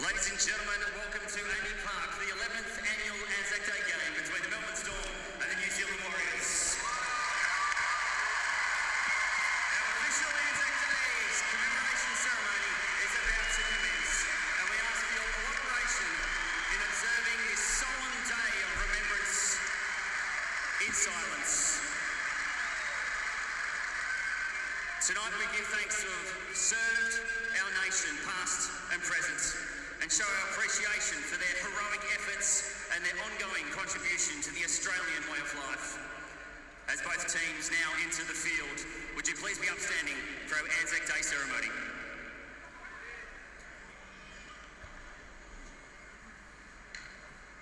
Ladies and gentlemen, welcome to Amy Park for the 11th annual ANZAC Day game between the Melbourne Storm and the New Zealand Warriors. Our official ANZAC Day's commemoration ceremony is about to commence, and we ask for your cooperation in observing this solemn day of remembrance in silence. Tonight we give thanks to have served our nation, past and present, and show our appreciation for their heroic efforts and their ongoing contribution to the Australian way of life. As both teams now enter the field, would you please be upstanding for our ANZAC Day ceremony?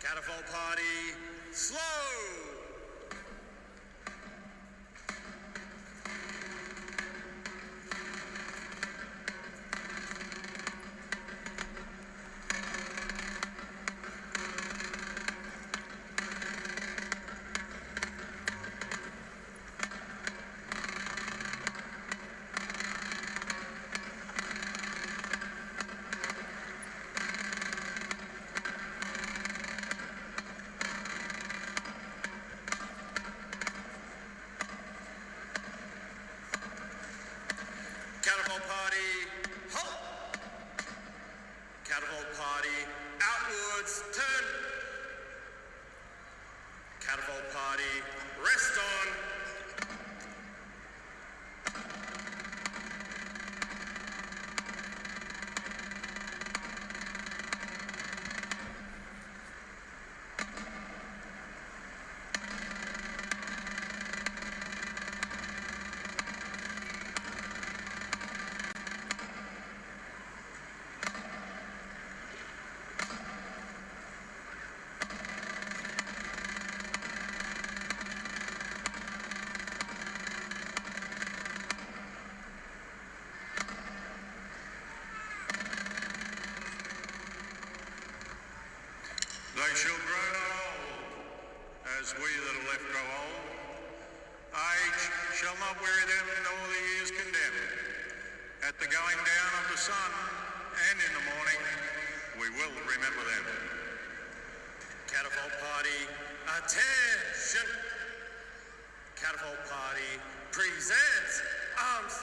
Catapult party, slow! Catapult party, halt! Catapult party, outwards, turn! Catapult party, rest on! They shall grow not old, as we that are left grow old. Age shall not weary them, nor the years condemn. At the going down of the sun, and in the morning, we will remember them. Catapult party, attention! Catapult party, present arms!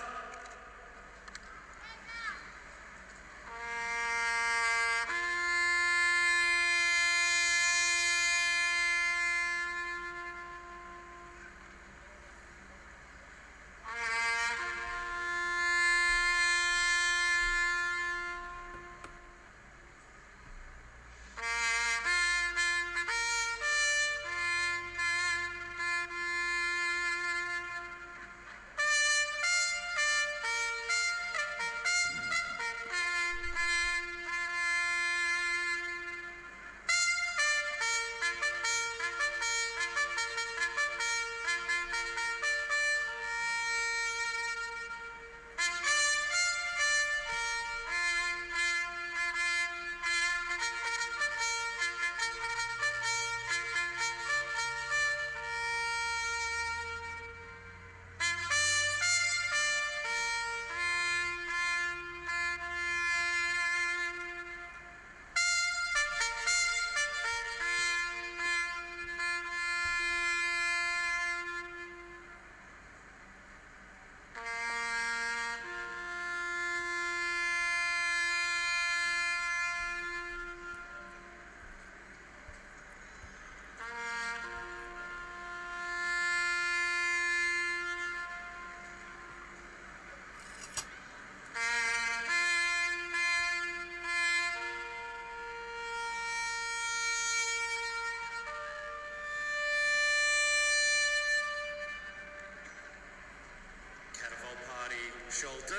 Shoulder,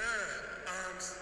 arms.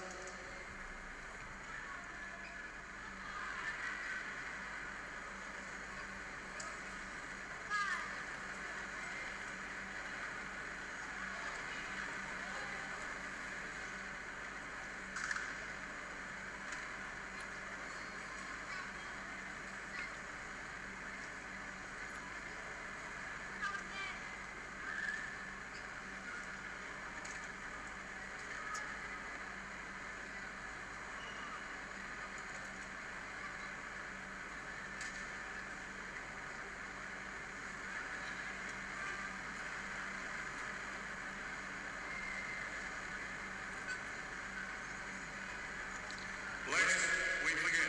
Lest we forget.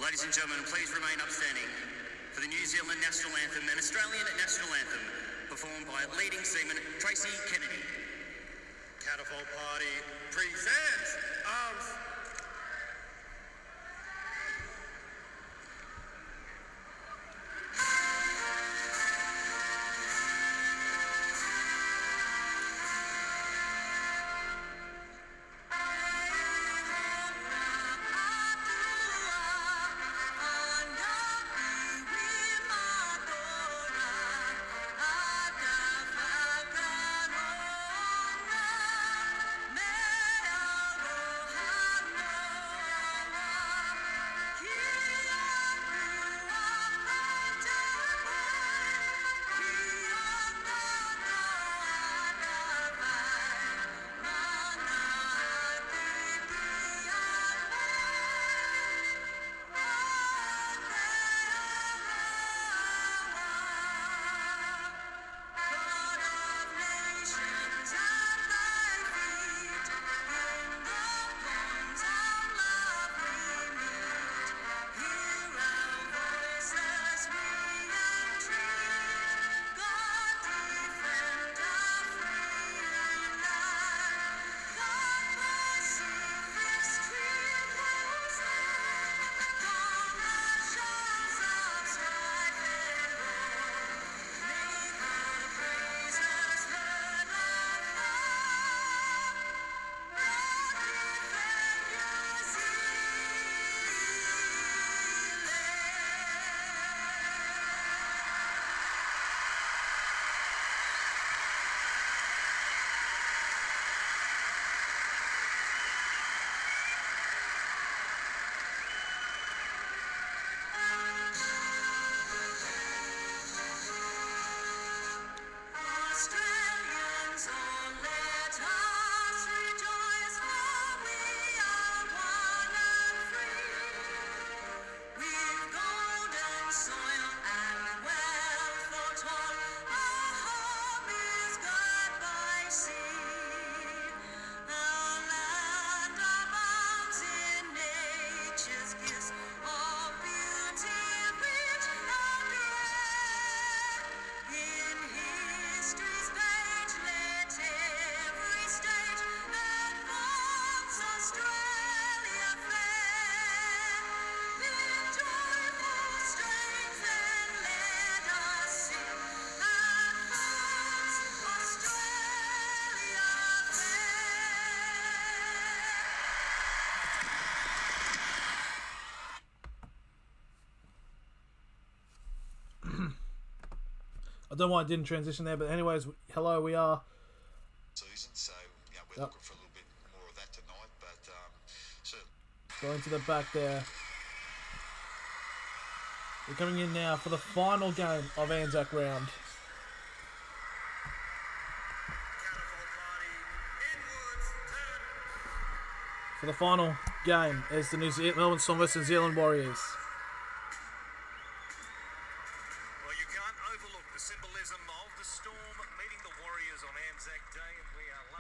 Ladies and gentlemen, please remain upstanding for the New Zealand National Anthem and Australian National Anthem, performed by leading seaman Tracy Kennedy. Catapult party, present, arms. I don't know why it didn't transition there, but anyways, hello, we are season, so we're looking for a little bit more of that tonight, but certainly going to the back there. We're coming in now for the final game of ANZAC round. For the final game is the Melbourne Storm versus New Zealand Warriors.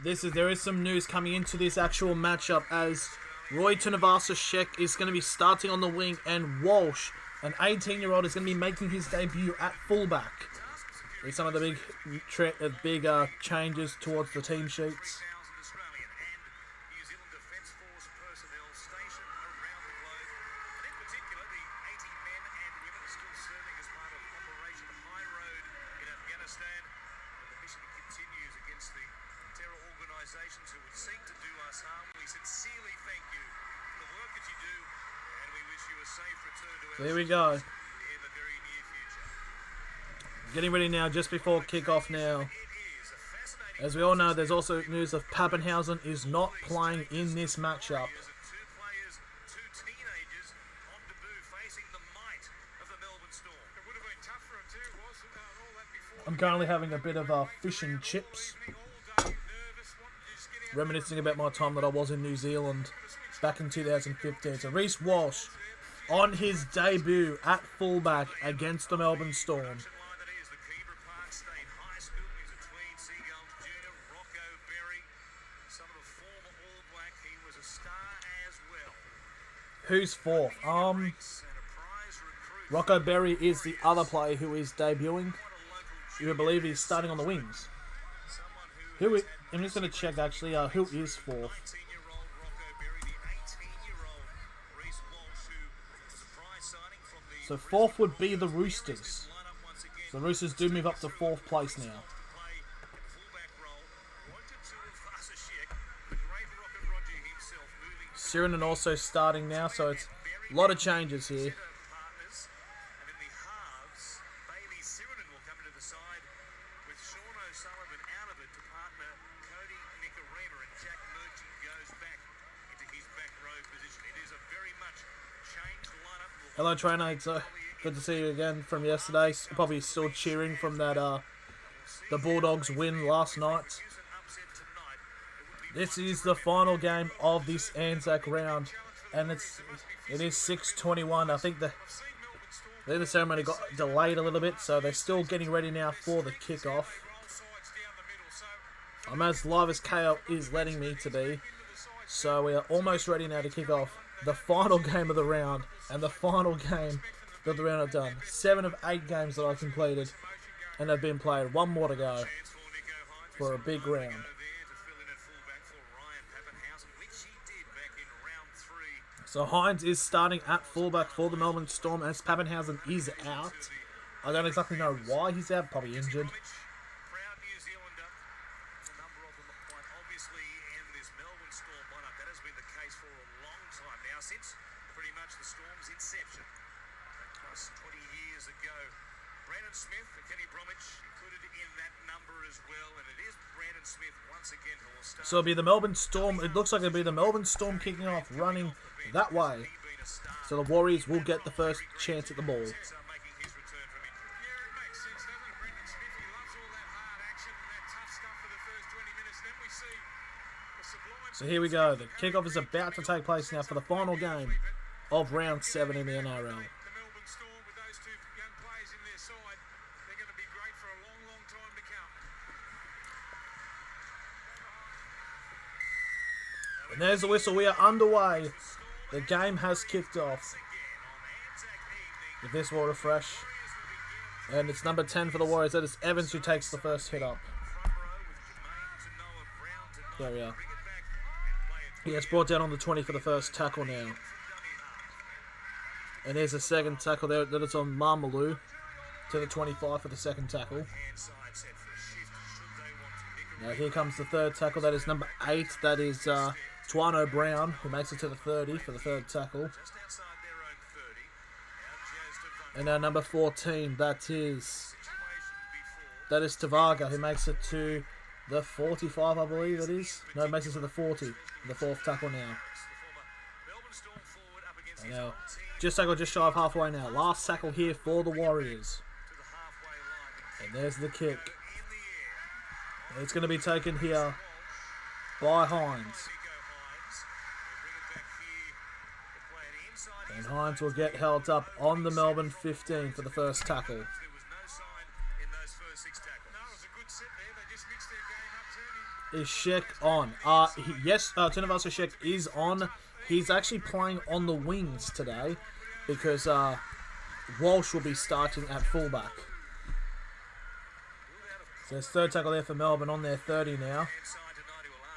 There is some news coming into this actual matchup as Roy Tunivasa-Sheck is going to be starting on the wing and Walsh, an 18-year-old, is going to be making his debut at fullback. There's some of the big changes towards the team sheets. Who would seek to do us harm. We sincerely thank you for the work that you do, and we wish you a safe return to our There we go. in the very near future. Getting ready now, just before kickoff now. It is a fascinating As we all know, there's also news of Pappenhausen is not playing in this matchup. two players, two teenagers on debut facing the might of the Melbourne Storm. It would have been tough for him too, wasn't it? All that before. I'm currently having a bit of fish and chips, All day nervous, wanting to just get out. reminiscing about my time that I was in New Zealand back in 2015. So Reece Walsh on his debut at fullback against the Melbourne Storm. Line that is the Kebra Park State High School. He's a tween Seagulls junior, Rocco Berry, son of a former All Black. He was a star as well. Who's fourth? And a prize recruit. Rocco Berry is the other player who is debuting. Quite a local You would believe he's starting on the wings. someone who I'm just going to check actually who is fourth. 19-year-old Rocco Berry, the 18-year-old Reece Walsh, who was a prize signing from the So fourth would be the Roosters. lineup once again. So the Roosters do move up to fourth place now. Play fullback role. Pointed to Tunivasa-Sheck, the great Rocket Roger himself, moving Sirinen also starting now, so it's a lot of changes here. partners. And in the halves, Bailey Sirinen will come into the side with Sean O'Sullivan out of it to partner Cody Nicarima, and Jack Murchie goes back into his back row position. It is a very much changed lineup. Hello trainer, it's good to see you again from yesterday. Probably still cheering from that the Bulldogs win last night. Use an upset tonight. It would be This is the final game of this ANZAC round, and it is 6:21. I think the ceremony got delayed a little bit, so they're still getting ready now for the kickoff. roll sides down the middle. So I'm as live as KO is letting me to be, so we are almost ready now to kick off the final game of the round, and the final game that the round have done. 7 of 8 games that I've completed, and have been played. One more to go chance for Nico Hines. for a big round. There to fill in at fullback for Ryan Pappenhausen, which he did back in round 3. So Hines is starting at fullback for the Melbourne Storm as Pappenhausen is out. I don't exactly know why he's out, probably injured. Proud New Zealander. A number of them quite obviously in this Melbourne Storm lineup. That has been the case for a long time now, since pretty much the Storm's inception. Plus 20 years ago. Brandon Smith and Kenny Bromwich included in that number as well. And it is Brandon Smith once again who will start. So it'll be the Melbourne Storm. It looks like it'll be the Melbourne Storm kicking off, running that way. He being a star. So the Warriors will get the first chance at the ball. Making his return from injury. Yeah, it makes sense, doesn't it? Brendan Smith, he loves all that hard action and that tough stuff for the first 20 minutes. Then we see the sublime. So here we go. The kickoff is about to take place now for the final game of round 7 in the NRL. The Melbourne Storm with those two young players in their side, they're going to be great for a long, long time to come. And there's the whistle. We are underway. The game has kicked off. If this will refresh. And it's number 10 for the Warriors. That is Evans who takes the first hit up. There we are. He gets brought down on the 20 for the first tackle now. And there's a second tackle there. That is on Marmalou to the 25 for the second tackle. Now here comes the third tackle. That is number 8. That is Twano Brown, who makes it to the 30 for the third tackle. And now number 14, that is Tavaga, who makes it to the 45, I believe it is. No, makes it to the 40, the fourth tackle now. And now, just shy of halfway now. Last tackle here for the Warriors. And there's the kick. It's going to be taken here by Hines. And Hines will get held up on the Melbourne 15 for the first tackle. There was no sign in those first 6 tackles. No, it was a good set there. They just mixed their Is Sheck on? Yes, Tunavasa Sheck is on. He's actually playing on the wings today because Walsh will be starting at fullback. So there's third tackle there for Melbourne on their 30 now.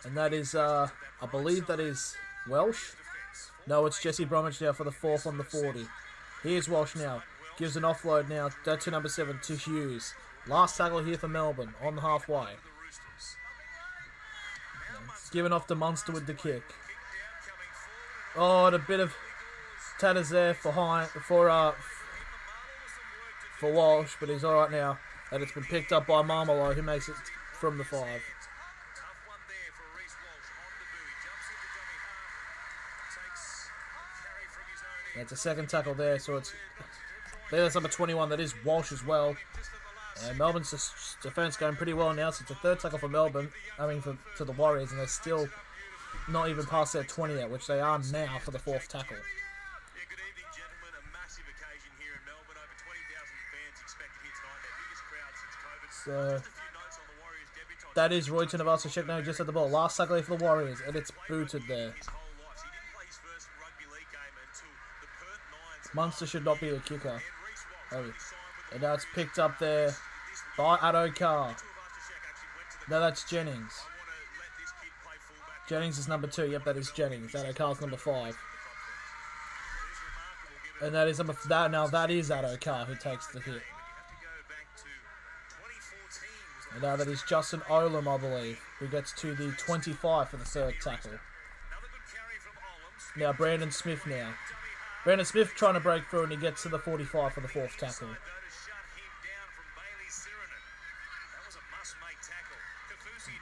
And that is, I believe that is Welsh. No, it's Jesse Bromwich now for the fourth on the 40. Here's Walsh now. Gives an offload now to number 7 to Hughes. Last tackle here for Melbourne on the halfway. Given off to Munster with the kick. Oh, and a bit of tatters there for Walsh, but he's all right now. And it's been picked up by Marmelo, who makes it from the 5. It's a second tackle there, so it's there's number 21. That is Walsh as well. And Melbourne's defence going pretty well now. So it's a third tackle for Melbourne. I mean, for the Warriors, and they're still not even past their 20 yet, which they are now for the fourth tackle. Yeah, good evening, gentlemen. A massive occasion here in Melbourne. Over 20,000 fans expected here tonight. Their biggest crowd since COVID. So Just a few notes on the Warriors' debutant. that is Roy Tunavasa Sheck now just at the ball. Last tackle for the Warriors, and it's booted there. His whole life. He didn't play his first rugby league game until the Perth Lions. Munster should not be a kicker. And Reece Walsh, Oh, and now it's picked up there by Addo-Carr. Now that's Jennings. Jennings is number 2. Yep, that is Jennings. Addo-Carr's number 5. And that is number that is Addo-Carr who takes the hit. And now that is Justin Olam, I believe, who gets to the 25 for the third tackle. Now Brandon Smith now. Brandon Smith trying to break through, and he gets to the 45 for the fourth tackle.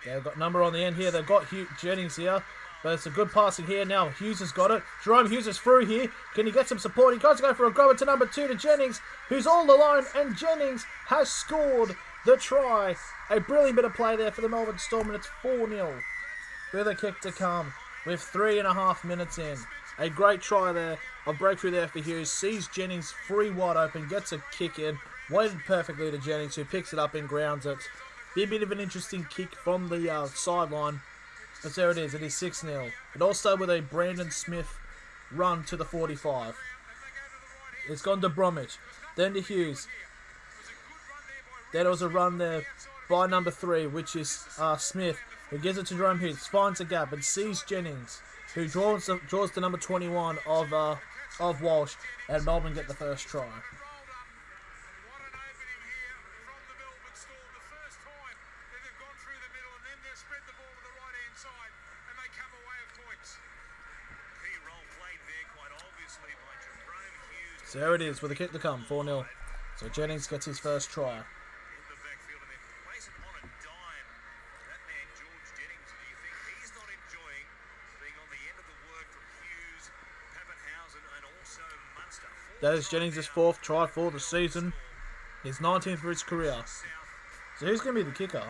They've got number on the end here. They've got Jennings here. But it's a good passing here. Now Hughes has got it. Jerome Hughes is through here. Can he get some support? He goes to go for a go into number 2 to Jennings, who's all alone. And Jennings has scored the try. A brilliant bit of play there for the Melbourne Storm. And it's 4-0 with a kick to come with 3.5 minutes in. A great try there. A breakthrough there for Hughes. Sees Jennings free wide open. Gets a kick in. Waited perfectly to Jennings, who picks it up and grounds it. Be a bit of an interesting kick from the sideline. But there it is. It is 6-0. It all started with a Brandon Smith run to the 45. It's gone to Bromwich. Then to Hughes. Then there was a run there by number 3, which is Smith, who gives it to Jerome Hughes. Finds a gap and sees Jennings, who draws the number 21 of Walsh. And Melbourne get the first try. So there it is with a kick to come, 4-0. So Jennings gets his first try. That is Jennings' 4th try for the season. His 19th for his career. So who's going to be the kicker?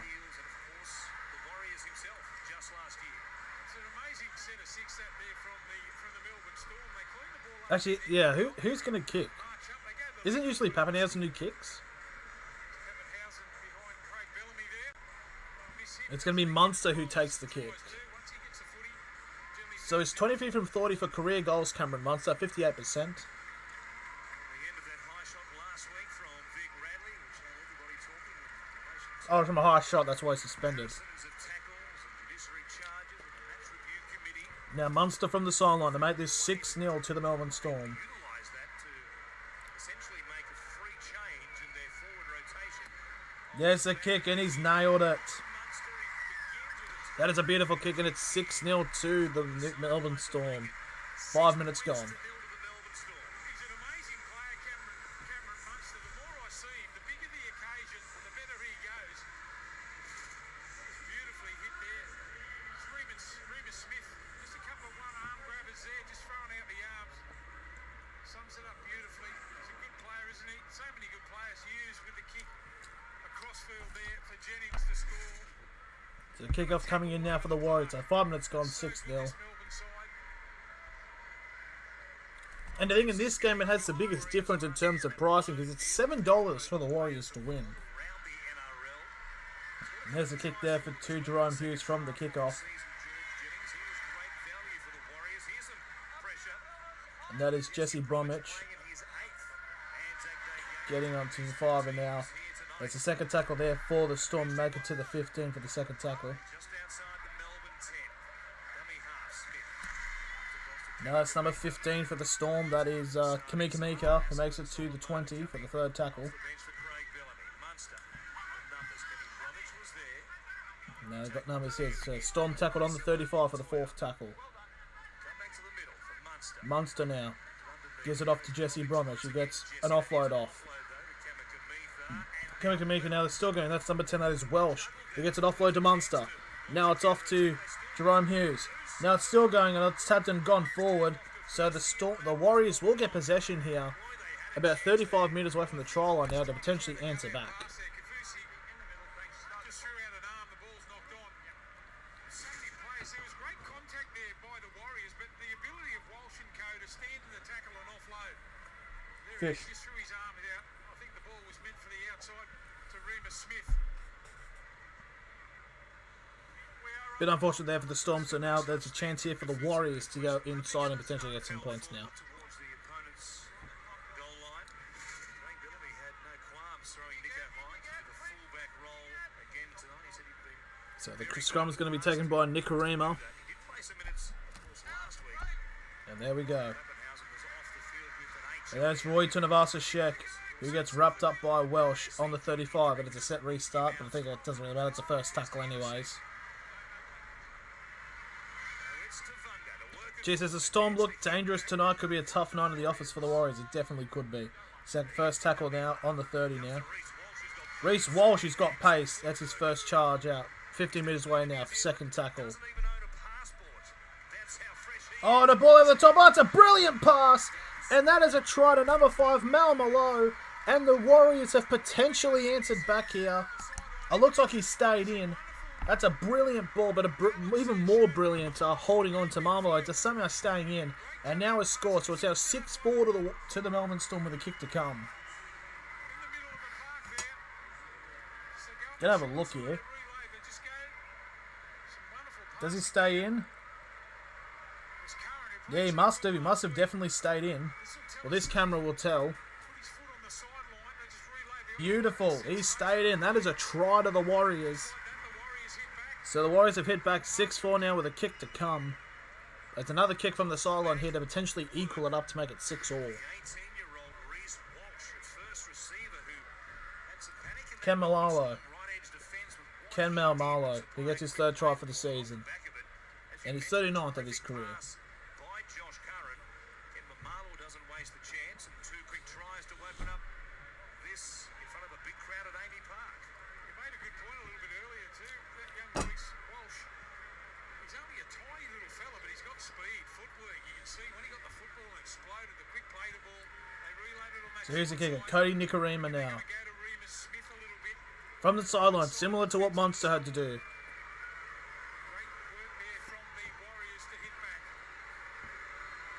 Actually, yeah, who's going to kick? Isn't usually Pappenhausen who kicks? It's going to be Munster who takes the kick. So it's 23 from 30 for career goals, Cameron Munster, 58%. Oh, from a high shot, that's why he's suspended. Now Munster from the sideline to make this 6-0 to the Melbourne Storm. There's a kick and he's nailed it. That is a beautiful kick and it's 6-0 to the Melbourne Storm. 5 minutes gone. So kickoff coming in now for the Warriors. So 5 minutes gone, 6-0. And I think in this game it has the biggest difference in terms of pricing because it's $7 for the Warriors to win. There's a kick there for 2 Jerome Hughes from the kickoff. And that is Jesse Bromwich getting on to the 5, and now there's a second tackle there for the Storm. Make it to the 15 for the second tackle. Now that's number 15 for the Storm. That is Kamika, who makes it to the 20 for the third tackle. Now they've got numbers here. So Storm tackled on the 35 for the fourth tackle. Munster now gives it off to Jesse Bromwich, who gets an offload off. Kamika now they're still going. That's number 10. That is Welsh, who gets an offload to Munster. Now it's off to Jerome Hughes. Now it's still going, and it's tapped and gone forward. So the Warriors will get possession here, about 35 metres away from the try line now to potentially answer back. Fish. Bit unfortunate there for the Storm, so now there's a chance here for the Warriors to go inside and potentially get some points now. So the scrum is going to be taken by Nikorima. And there we go. And that's Roy Tunavasa-Sheck, who gets wrapped up by Welsh on the 35, and it's a set restart, but I think it doesn't really matter, it's a first tackle anyways. Geez, as the Storm look dangerous tonight, could be a tough night in the office for the Warriors, it definitely could be. First tackle now, on the 30 now. Reece Walsh, he's got pace, that's his first charge out. 50 metres away now for second tackle. Oh, the ball over the top, oh, it's a brilliant pass! And that is a try to number 5, Mal Malo. And the Warriors have potentially answered back here. It looks like he stayed in. That's a brilliant ball, but even more brilliant holding on to Marmalade to somehow staying in. And now a score, so it's now 6-4 to the Melbourne Storm with a kick to come. Gonna have a look here. Does he stay in? Yeah, he must have. He must have definitely stayed in. Well, this camera will tell. Beautiful. He stayed in. That is a try to the Warriors. So the Warriors have hit back 6-4 now with a kick to come. There's another kick from the sideline here to potentially equal it up to make it 6-all. Ken Malalo. Ken Malalo, who gets his third try for the season. And his 39th of his career. So here's the kicker, Cody Nikorima now. From the sideline, similar to what Munster had to do.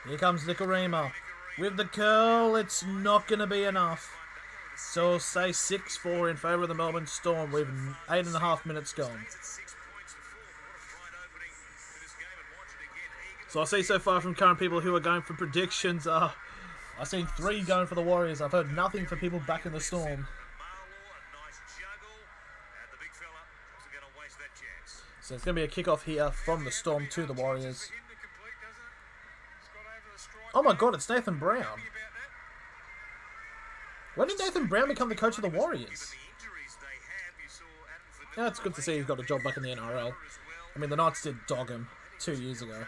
Here comes Nikorima. With the curl, it's not going to be enough. So we'll say 6-4 in favour of the Melbourne Storm with 8.5 minutes gone. So I see so far from current people who are going for predictions, I've seen 3 going for the Warriors. I've heard nothing for people back in the Storm. So it's going to be a kickoff here from the Storm to the Warriors. Oh my god, it's Nathan Brown. When did Nathan Brown become the coach of the Warriors? Yeah, it's good to see he's got a job back in the NRL. I mean, the Knights did dog him 2 years ago.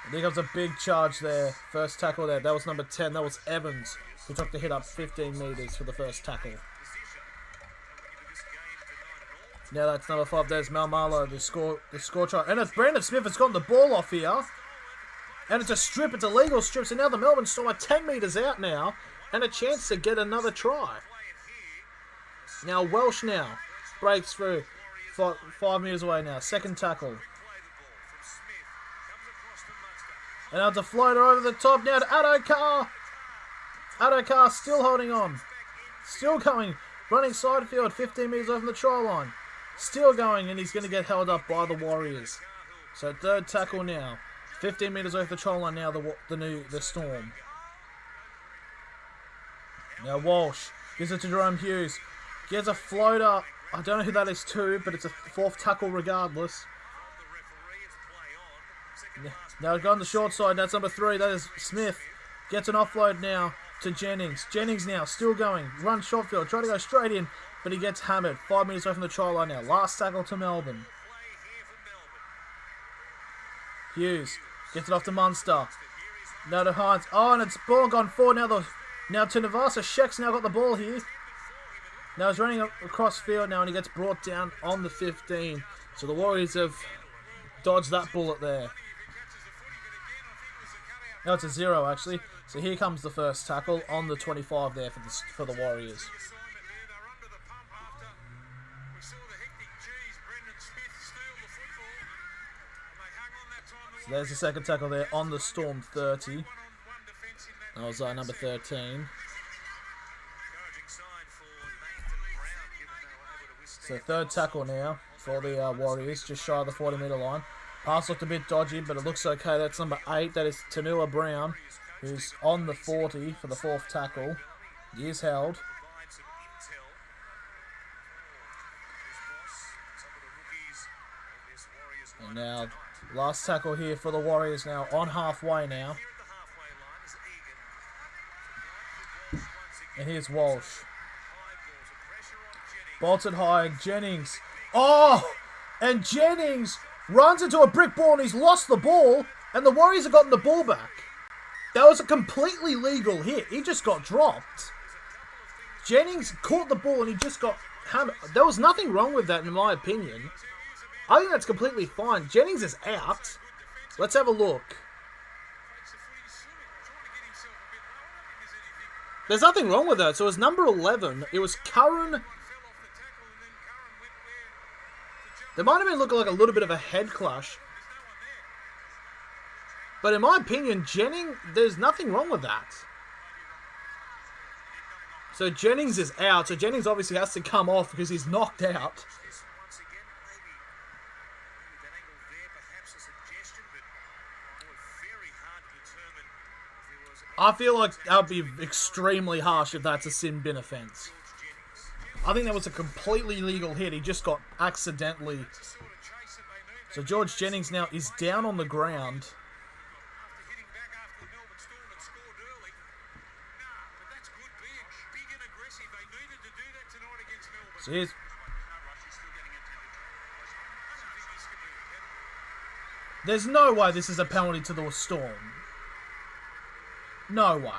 And here comes a big charge there. First tackle there. That was number 10. That was Evans, who took the hit up 15 metres for the first tackle. Now that's number 5. There's Mal Marlow, the score try. And it's Brandon Smith has gotten the ball off here. And it's a strip. It's a legal strip. So now the Melbourne Storm are 10 metres out now. And a chance to get another try. Now Welsh now breaks through. 5 metres away now. Second tackle. And now it's a floater over the top now to Addo Carr. Addo Carr still holding on. Still going. Running side field, 15 metres away from the try line. Still going, and he's going to get held up by the Warriors. So third tackle now. 15 metres away from the try line now, the Storm. Now Walsh gives it to Jerome Hughes. Gets a floater. I don't know who that is to, but it's a fourth tackle regardless. Now going the short side. That's number 3. That is Smith. Gets an offload now to Jennings. Jennings now still going. Run short field. Trying to go straight in, but he gets hammered. 5 minutes away from the try line now. Last tackle to Melbourne. Hughes gets it off to Munster. Now to Hines. Oh, and it's ball gone forward. Now to Navasa. Sheck's now got the ball here. Now he's running across field now, and he gets brought down on the 15. So the Warriors have dodged that bullet there. Now it's a 0 actually. So here comes the first tackle on the 25 there for the Warriors. So there's the second tackle there on the Storm 30. That was number 13. So third tackle now for the Warriors, just shy of the 40-metre line. Pass looked a bit dodgy, but it looks okay. That's number 8. That is Tanua Brown, who's on the 40 for the fourth tackle. He is held. And now, last tackle here for the Warriors now, on halfway now. And here's Walsh. Bolted high, Jennings. Oh! And Jennings runs into a brick wall and he's lost the ball. And the Warriors have gotten the ball back. That was a completely legal hit. He just got dropped. Jennings caught the ball and he just got hammered. There was nothing wrong with that in my opinion. I think that's completely fine. Jennings is out. Let's have a look. There's nothing wrong with that. So it was number 11. It was Curran. There might have been looking like a little bit of a head clash. But in my opinion, Jennings, there's nothing wrong with that. So Jennings is out. So Jennings obviously has to come off because he's knocked out. I feel like that would be extremely harsh if that's a sin bin offence. I think that was a completely legal hit. He just got accidentally. So George Jennings now is down on the ground. So here's... There's no way this is a penalty to the Storm. No way.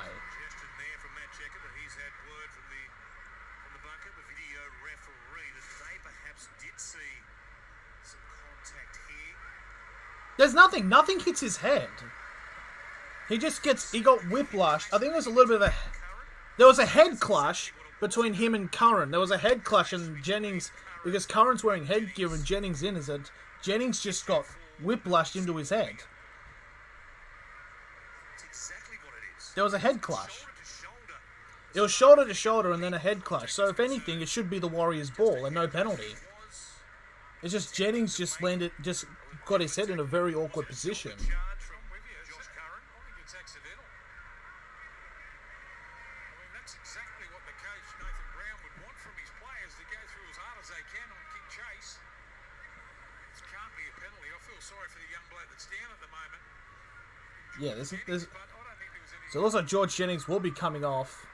There's nothing. Nothing hits his head. He got whiplashed. I think there's a little bit of a... There was a head clash between him and Curran. There was a head clash and Jennings... Because Curran's wearing headgear and Jennings isn't. Jennings just got whiplashed into his head. There was a head clash. It was shoulder to shoulder and then a head clash. So if anything, it should be the Warriors' ball and no penalty. It's just Jennings just got his head in a very awkward position. Yeah, there's so it looks like George Jennings will be coming off.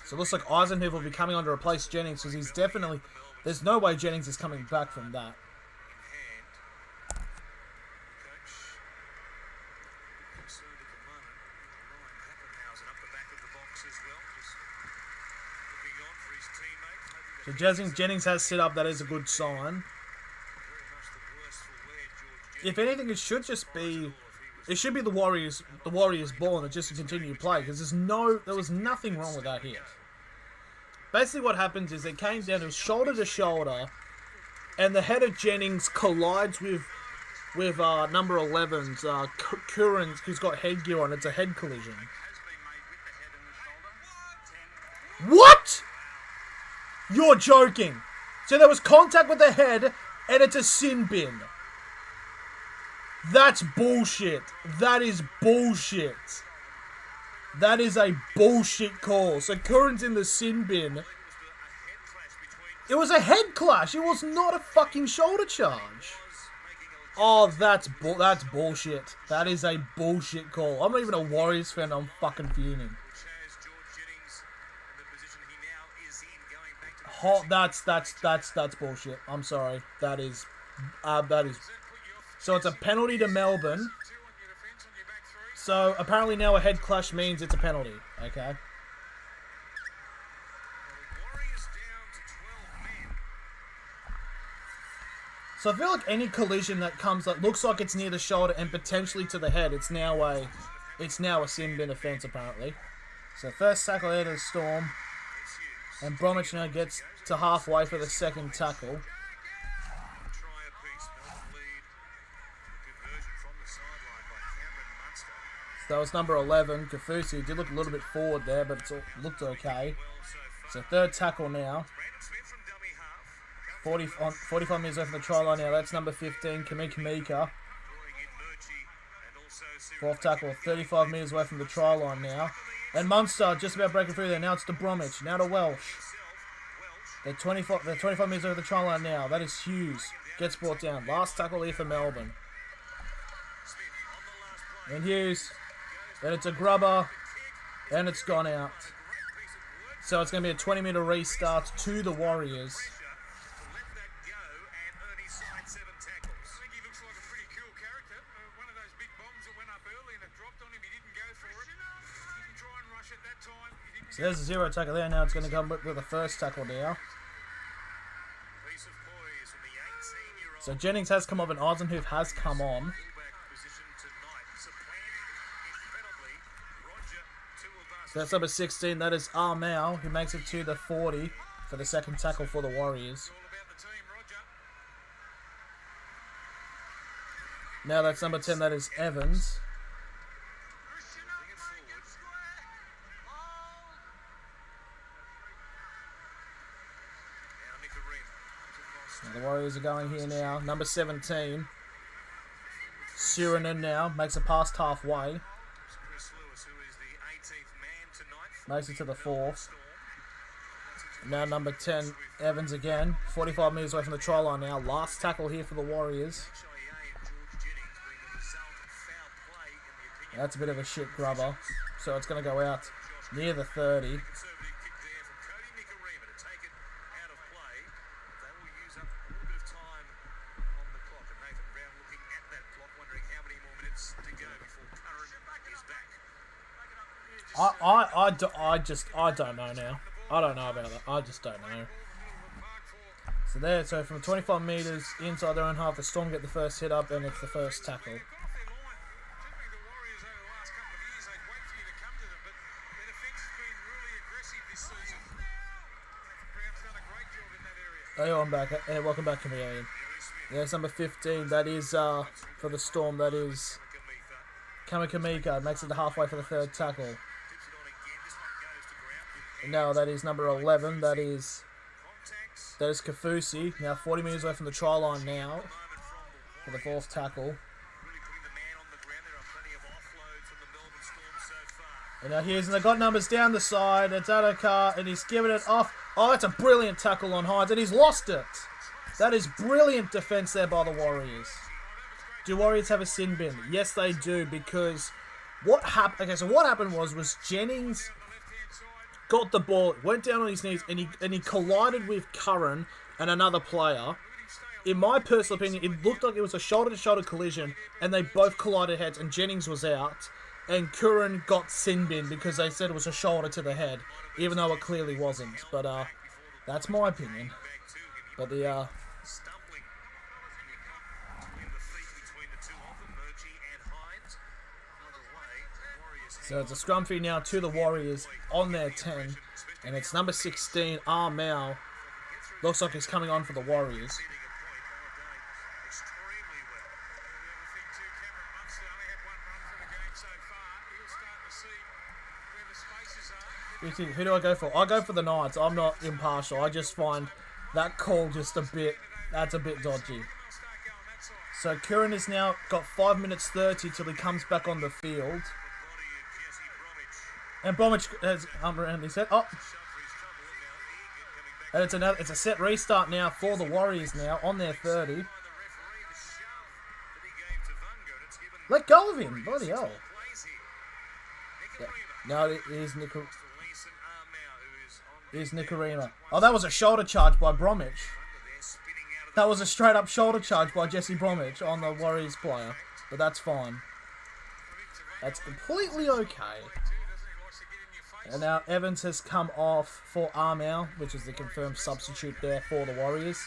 So it looks like Eisenhuth will be coming on to replace Jennings because he's definitely... There's no way Jennings is coming back from that. So Jennings has sit up. That is a good sign. If anything, it should be the Warriors ball and it just to continue to play because there was nothing wrong with that hit. Basically, what happens is it came down to shoulder to shoulder, and the head of Jennings collides with with number 11's Curran's, who's got headgear on. It's a head collision. What? You're joking. So there was contact with the head, and it's a sin bin. That's bullshit. That is bullshit. That is a bullshit call. So Curran's in the sin bin. It was a head clash. It was not a fucking shoulder charge. Oh, that's bullshit. That is a bullshit call. I'm not even a Warriors fan. I'm fucking fuming. Oh, that's bullshit. I'm sorry. That is. So it's a penalty to Melbourne. So apparently now a head clash means it's a penalty. Okay. So I feel like any collision that comes that looks like it's near the shoulder and potentially to the head, it's now a sin bin offence apparently. So first tackle there to the Storm, and Bromwich now gets to halfway for the second tackle. So that was number 11, Kafusi. Did look a little bit forward there, but it looked okay. So third tackle now. 45 minutes left from the try line now. That's number 15, Kamika. Fourth tackle, 35 metres away from the try line now. And Munster just about breaking through there. Now it's to Bromwich. Now to Welsh. They're 25 metres over the try line now. That is Hughes. Gets brought down. Last tackle here for Melbourne. And Hughes. Then it's a grubber. And it's gone out. So it's going to be a 20-metre restart to the Warriors. So there's a 0 tackle there. Now it's going to come with the first tackle now. So Jennings has come off and Eisenhuth has come on. So that's number 16. That is Armau, who makes it to the 40 for the second tackle for the Warriors. Now that's number 10. That is Evans. Now the Warriors are going here now. Number 17. Surinen now makes it past halfway. Makes it to the fourth. Now number 10, Evans again. 45 metres away from the try line now. Last tackle here for the Warriors. That's a bit of a shit grubber. So it's going to go out near the 30. I don't know now. I don't know about that. I just don't know. So from 25 metres inside their own half, the Storm get the first hit up, and it's the first tackle. Hey, I'm back. Hey, welcome back, Chameleon. There's number 15. That is for the Storm. That is Kamika. Makes it to halfway for the third tackle. Now that is number 11. That is Kafusi. Now 40 metres away from the try line now for the fourth tackle. And now here's, and they've got numbers down the side. It's Adaka, and he's giving it off. Oh, that's a brilliant tackle on Hines, and he's lost it. That is brilliant defence there by the Warriors. Do Warriors have a sin bin? Yes, they do, because what happened? Okay, so what happened was Jennings got the ball, went down on his knees, and he collided with Curran and another player. In my personal opinion, it looked like it was a shoulder-to-shoulder collision, and they both collided heads, and Jennings was out, and Curran got sin bin because they said it was a shoulder to the head, even though it clearly wasn't. But that's my opinion. But the so it's a scrum free now to the Warriors on their 10. And it's number 16, Armau. Looks like he's coming on for the Warriors. Who do I go for? I go for the Knights. I'm not impartial. I just find that call just a bit... That's a bit dodgy. So Curran has now got 5 minutes 30 till he comes back on the field. And Bromwich has around his head. Oh! And it's a set restart now for the Warriors now on their 30. Let go of him! Bloody hell. Yeah. No, it is Nicarima. Oh, that was a shoulder charge by Bromwich. That was a straight up shoulder charge by Jesse Bromwich on the Warriors player. But that's fine. That's completely okay. And now Evans has come off for Armour, which is the confirmed substitute there for the Warriors.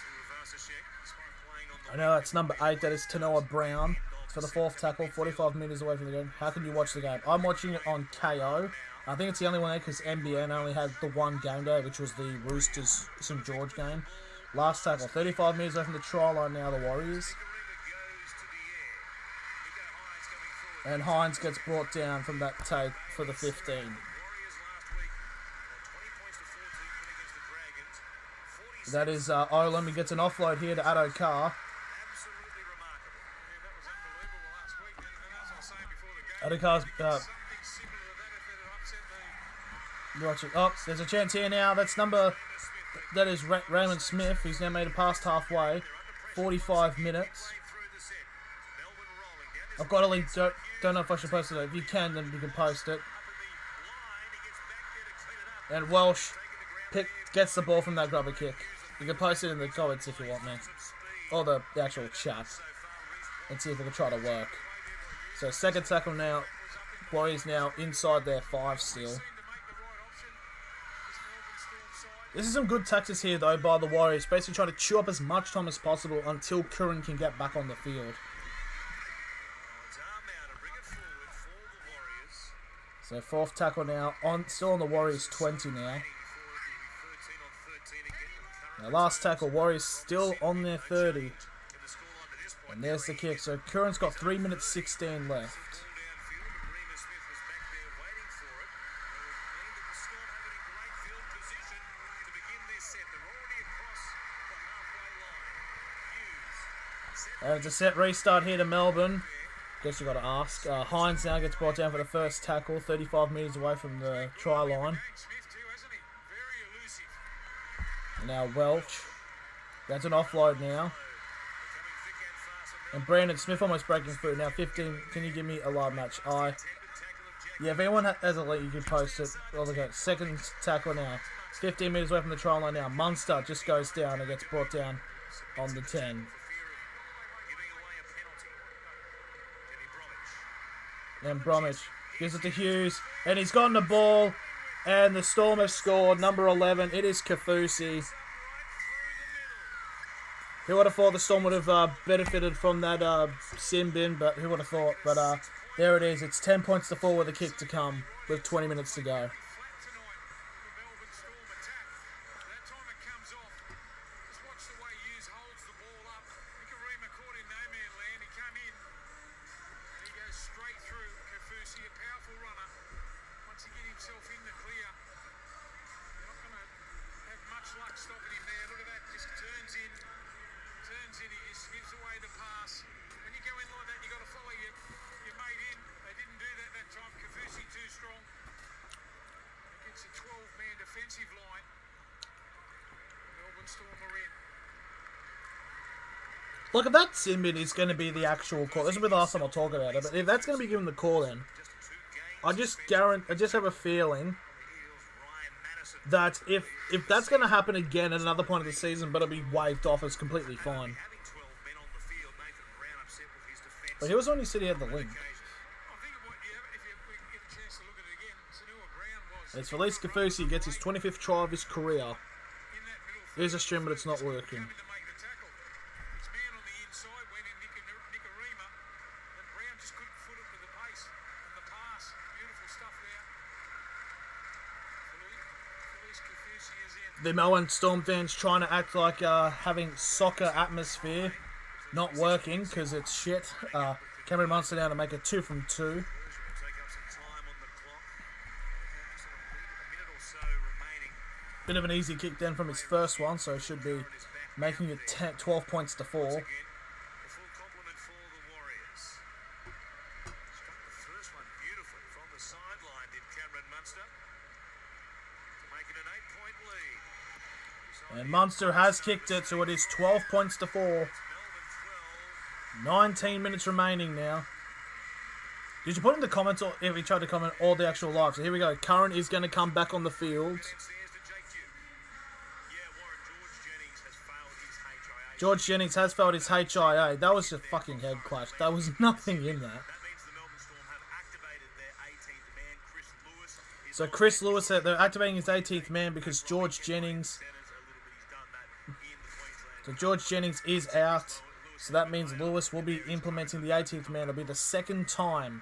I know it's number 8, that is Tanoa Brown for the 4th tackle, 45 metres away from the game. How can you watch the game? I'm watching it on KO. I think it's the only one there because NBN only had the one game day, which was the Roosters St George game. Last tackle, 35 metres away from the try line now, the Warriors. And Hines gets brought down from that take for the 15. That is Olam. He gets an offload here to Addo Carr. Addo Carr's... watch it. Oh, there's a chance here now. That is Raymond Smith. He's now made it past halfway. 45 minutes. I've got a link. Don't know if I should post it. If you can, then you can post it. And Welsh gets the ball from that grubber kick. You can post it in the comments if you want, man. Or the actual chat. And see if we can try to work. So, second tackle now. Warriors now inside their 5 still. This is some good tactics here, though, by the Warriors. Basically trying to chew up as much time as possible until Curran can get back on the field. So, 4th tackle now. Still on the Warriors 20 now. Now, last tackle, Warriors still on their 30. And there's the kick. So Curran's got 3 minutes 16 left. And it's a set restart here to Melbourne. Guess you got to ask. Hines now gets brought down for the first tackle, 35 metres away from the try line. Now Welch. That's an offload now. And Brandon Smith almost breaking through. Now 15. Can you give me a live match? Yeah, if anyone has a link, you can post it. Oh, look at second tackle now. 15 metres away from the try line now. Munster just goes down and gets brought down on the 10. And Bromwich gives it to Hughes. And he's gotten the ball. And the Storm have scored. Number 11. It is Kafusi. Who would have thought the Storm would have benefited from that sin bin, but who would have thought? But there it is. It's 10 points to 4 with a kick to come with 20 minutes to go. Look, if that sin bin is going to be the actual call, this will be the last time I'll talk about it, but if that's going to be given the call then, I just have a feeling that if that's going to happen again at another point of the season, but it'll be waved off, it's completely fine. But he was only said he had the link. It's released Kafusi, he gets his 25th try of his career. Here's a stream, but it's not working. The Melbourne Storm fans trying to act like having soccer atmosphere. Not working because it's shit. Cameron Munster now to make it 2 from 2. Bit of an easy kick then from his first one, so he should be making it 12 points to 4. The full complement for the Warriors. Struck the first one beautifully from the sideline, did Cameron Munster, to make it an 8-point lead. And Munster has kicked it, so it is 12 points to 4. Melbourne 19 minutes remaining now. Did you put in the comments, or if you tried to comment, all the actual live? So here we go. Curran is going to come back on the field. 12. Yeah, Warren, George Jennings has failed his HIA. That was a fucking head clash. There was nothing in that. That means the Melbourne Storm have activated their 18th man, Chris Lewis. So Chris Lewis, they're activating his 18th man because George Jennings... So George Jennings is out. So that means Lewis will be implementing the 18th man. It'll be the second time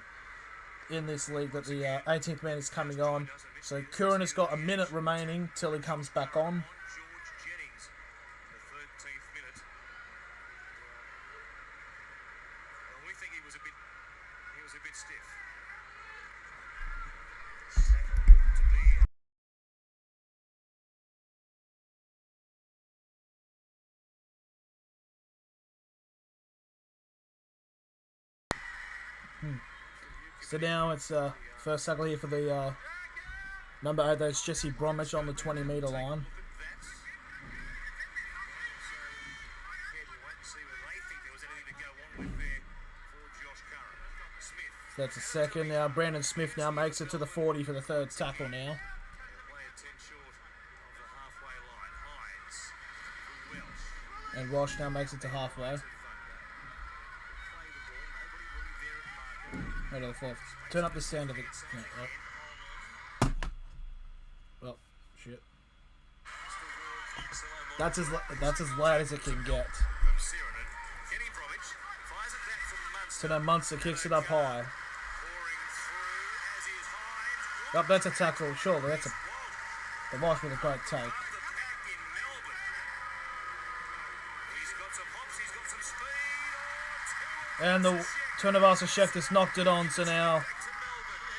in this league that the 18th man is coming on. So Curran has got a minute remaining till he comes back on. George Jennings, the 13th minute. Well, we think he was a bit stiff. Tackle looked to be... So now it's first tackle here for the number 8. That's Jesse Bromwich on the 20-metre line. So that's a second. Now Brandon Smith now makes it to the 40 for the third tackle now. And Walsh now makes it to halfway. Right to the fourth. Turn up the sound of it. No, well, shit. That's as loud as it can get. So now Munster kicks it up high. Oh, that's a tackle. Surely that's a. The Walsh with a great take. And the Tuivasa Scheckter's knocked it on, so now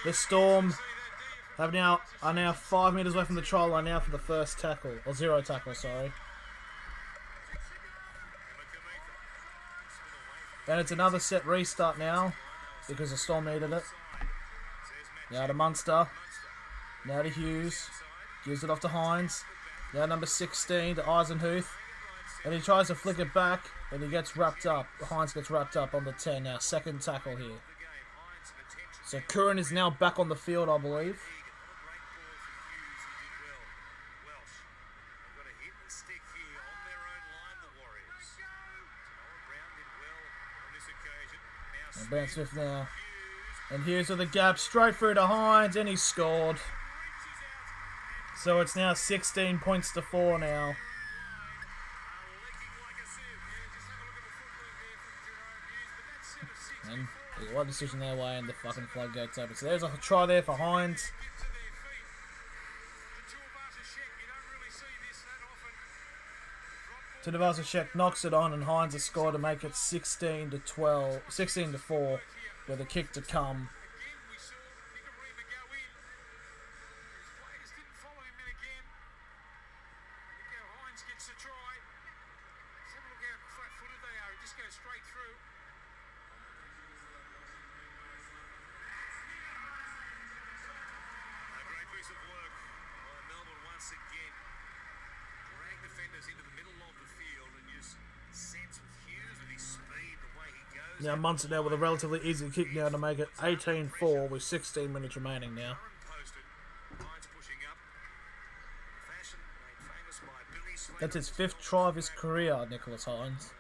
the Storm are now 5 metres away from the try line now for the first tackle, or zero tackle, sorry. And it's another set restart now, because the Storm needed it. Now to Munster, now to Hughes, gives it off to Hines, now number 16 to Eisenhuth. And he tries to flick it back, and he gets wrapped up. Hines gets wrapped up on the 10 now. Second tackle here. So Curran is now back on the field, I believe. And Brand Smith now. And here's with the gap, straight through to Hines, and he scored. So it's now 16 points to 4 now. And there's one decision their way and the fucking floodgates open. So there's a try there for Hines. Tuivasa Sheck knocks it on and Hines has scored to make it 16 to 4 with a kick to come. Now Munster now with a relatively easy kick now to make it 18-4 with 16 minutes remaining now. That's his 5th try of his career, Nicholas Hines.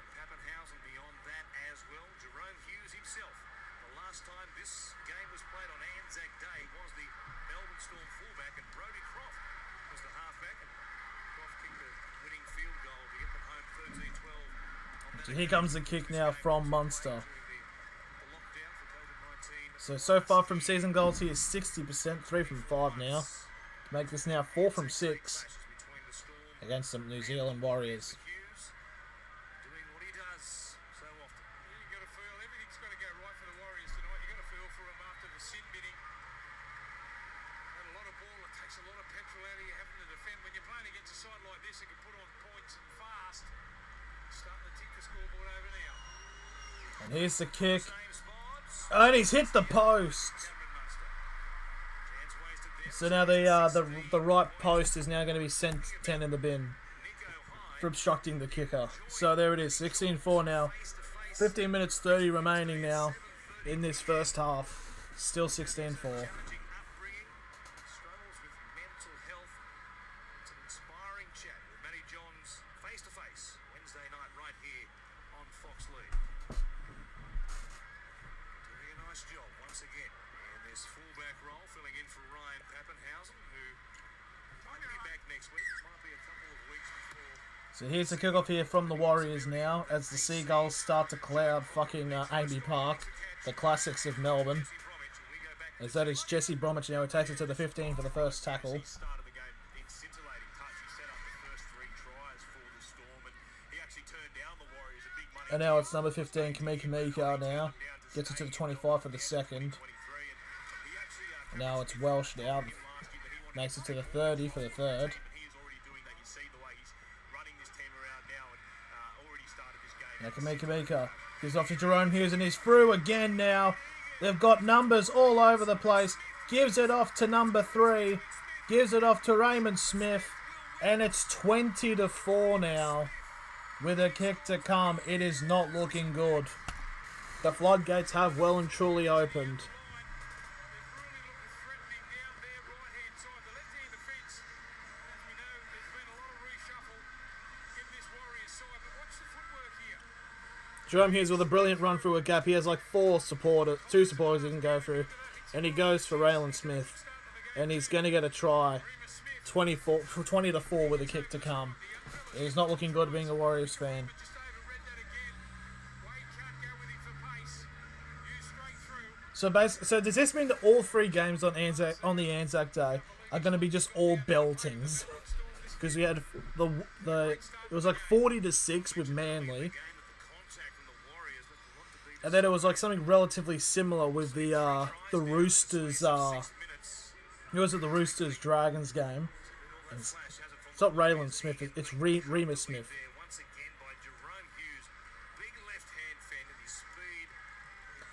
Last time this game was played on ANZAC Day was the Melbourne Storm fullback, and Brodie Croft was the halfback, and Croft kicked the winning field goal to get them home 13-12. So here comes the kick now from Munster. So far from season goals he is 60%, 3 from 5 now. To make this now 4 from 6 against the New Zealand Warriors. Doing what he does so often. You've got to feel everything's got to go right for the Warriors tonight. You've got to feel for them after the sin binning. And a lot of ball, it takes a lot of petrol out of you having to defend when you're playing against this and can put on points and fast. Starting to tick the scoreboard over now. And here's the kick. Same spots. And he's hit the post. Cameron Munster. Chance wasted there. So now the right post is now going to be sent 10 in the bin for obstructing the kicker. So there it is, 16-4 now. 15 minutes 30 remaining now in this first half. Still 16-4. Challenging upbringing, struggles with mental health. It's an inspiring chat with Matty Johns face to face Wednesday night right here on Fox League. Doing a nice job once again in this fullback role, filling in for Ryan Pappenhausen, who might be back next week. It might be a couple of weeks before. So here's the kickoff here from the Warriors now as the Seagulls start to cloud fucking Amy Park, the classics of Melbourne. As that is Jesse Bromwich now, who takes it to the 15 for the first tackle. Started the game in scintillating touch. He set up the first 3 tries for the Storm, and he actually turned down the Warriors. A big money. And now it's number 15, Kamika now. Gets it to the 25 for the second. And now it's Welsh now. Makes it to the 30 for the third. He is already doing that. You see the way he's running this team around now, and already started this game. Now Kamika gives off to Jerome Hughes and he's through again now. They've got numbers all over the place. Gives it off to number 3. Gives it off to Raymond Smith. And it's 20-4 now. With a kick to come, it is not looking good. The floodgates have well and truly opened. Jerome Hughes with a brilliant run through a gap. He has like 2 supporters he can go through. And he goes for Raylan Smith. And he's going to get a try. 20-4 with a kick to come. He's not looking good being a Warriors fan. So does this mean that all 3 games on the Anzac Day are going to be just all beltings? Because we had it was like 40-6 with Manly. And then it was like something relatively similar with the Roosters. It was at the Roosters Dragons game. And it's not Raylan Smith. It's Remus Smith. Once again by Jerome Hughes, big left hand fend and his speed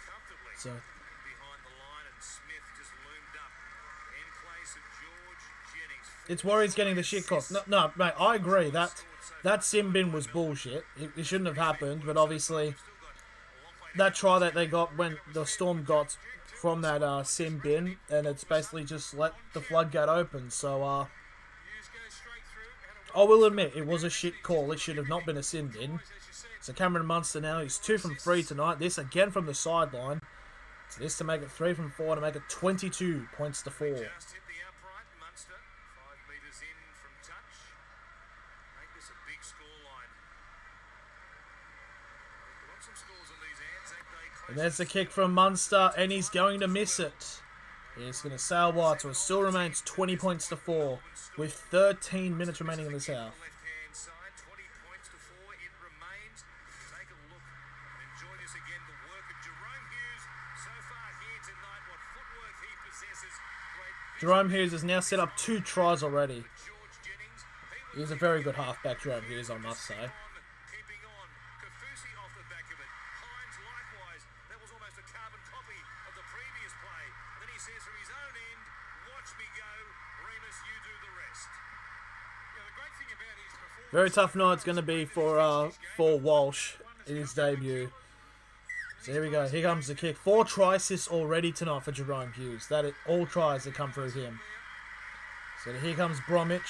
comfortably So behind the line, and Smith just loomed up in place of George Jennings. it's Warriors getting the shit cost. No, mate, I agree that sim bin was bullshit. It shouldn't have happened, but obviously that try that they got when the Storm got from that sim bin, and it's basically just let the floodgate open. So I will admit it was a shit call. It should have not been a sim bin. So Cameron Munster now, he's 2 from 3 tonight. This again from the sideline. So this to make it 3 from 4 to make it 22 points to 4. Just hit the upright, Munster, 5 metres in from touch. Make this a big scoreline. They want some scores on these Anzac Day. And there's the kick from Munster, and he's going to miss it. He's going to sail wide, so it still remains 20 points to 4, with 13 minutes remaining in this half. Left-hand side, 20 points to 4. It remains. Take a look and enjoy this again. The work of Jerome Hughes so far here tonight. What footwork he possesses. Great Jerome Hughes has now set up 2 tries already. George Jennings. He's a very good halfback, Jerome Hughes, I must say. Keeping on. Kafusi off the back of it. Hines likewise. That was almost a carbon copy of the previous play. And then he says from his own end, watch me go. Remus, you do the rest. Yeah, the great thing about his performance. Very tough night it's going to be for Walsh in his debut. So here we go. Here comes the kick. 4 try assists already tonight for Jerome Hughes. That is all tries that come through him. So here comes Bromwich.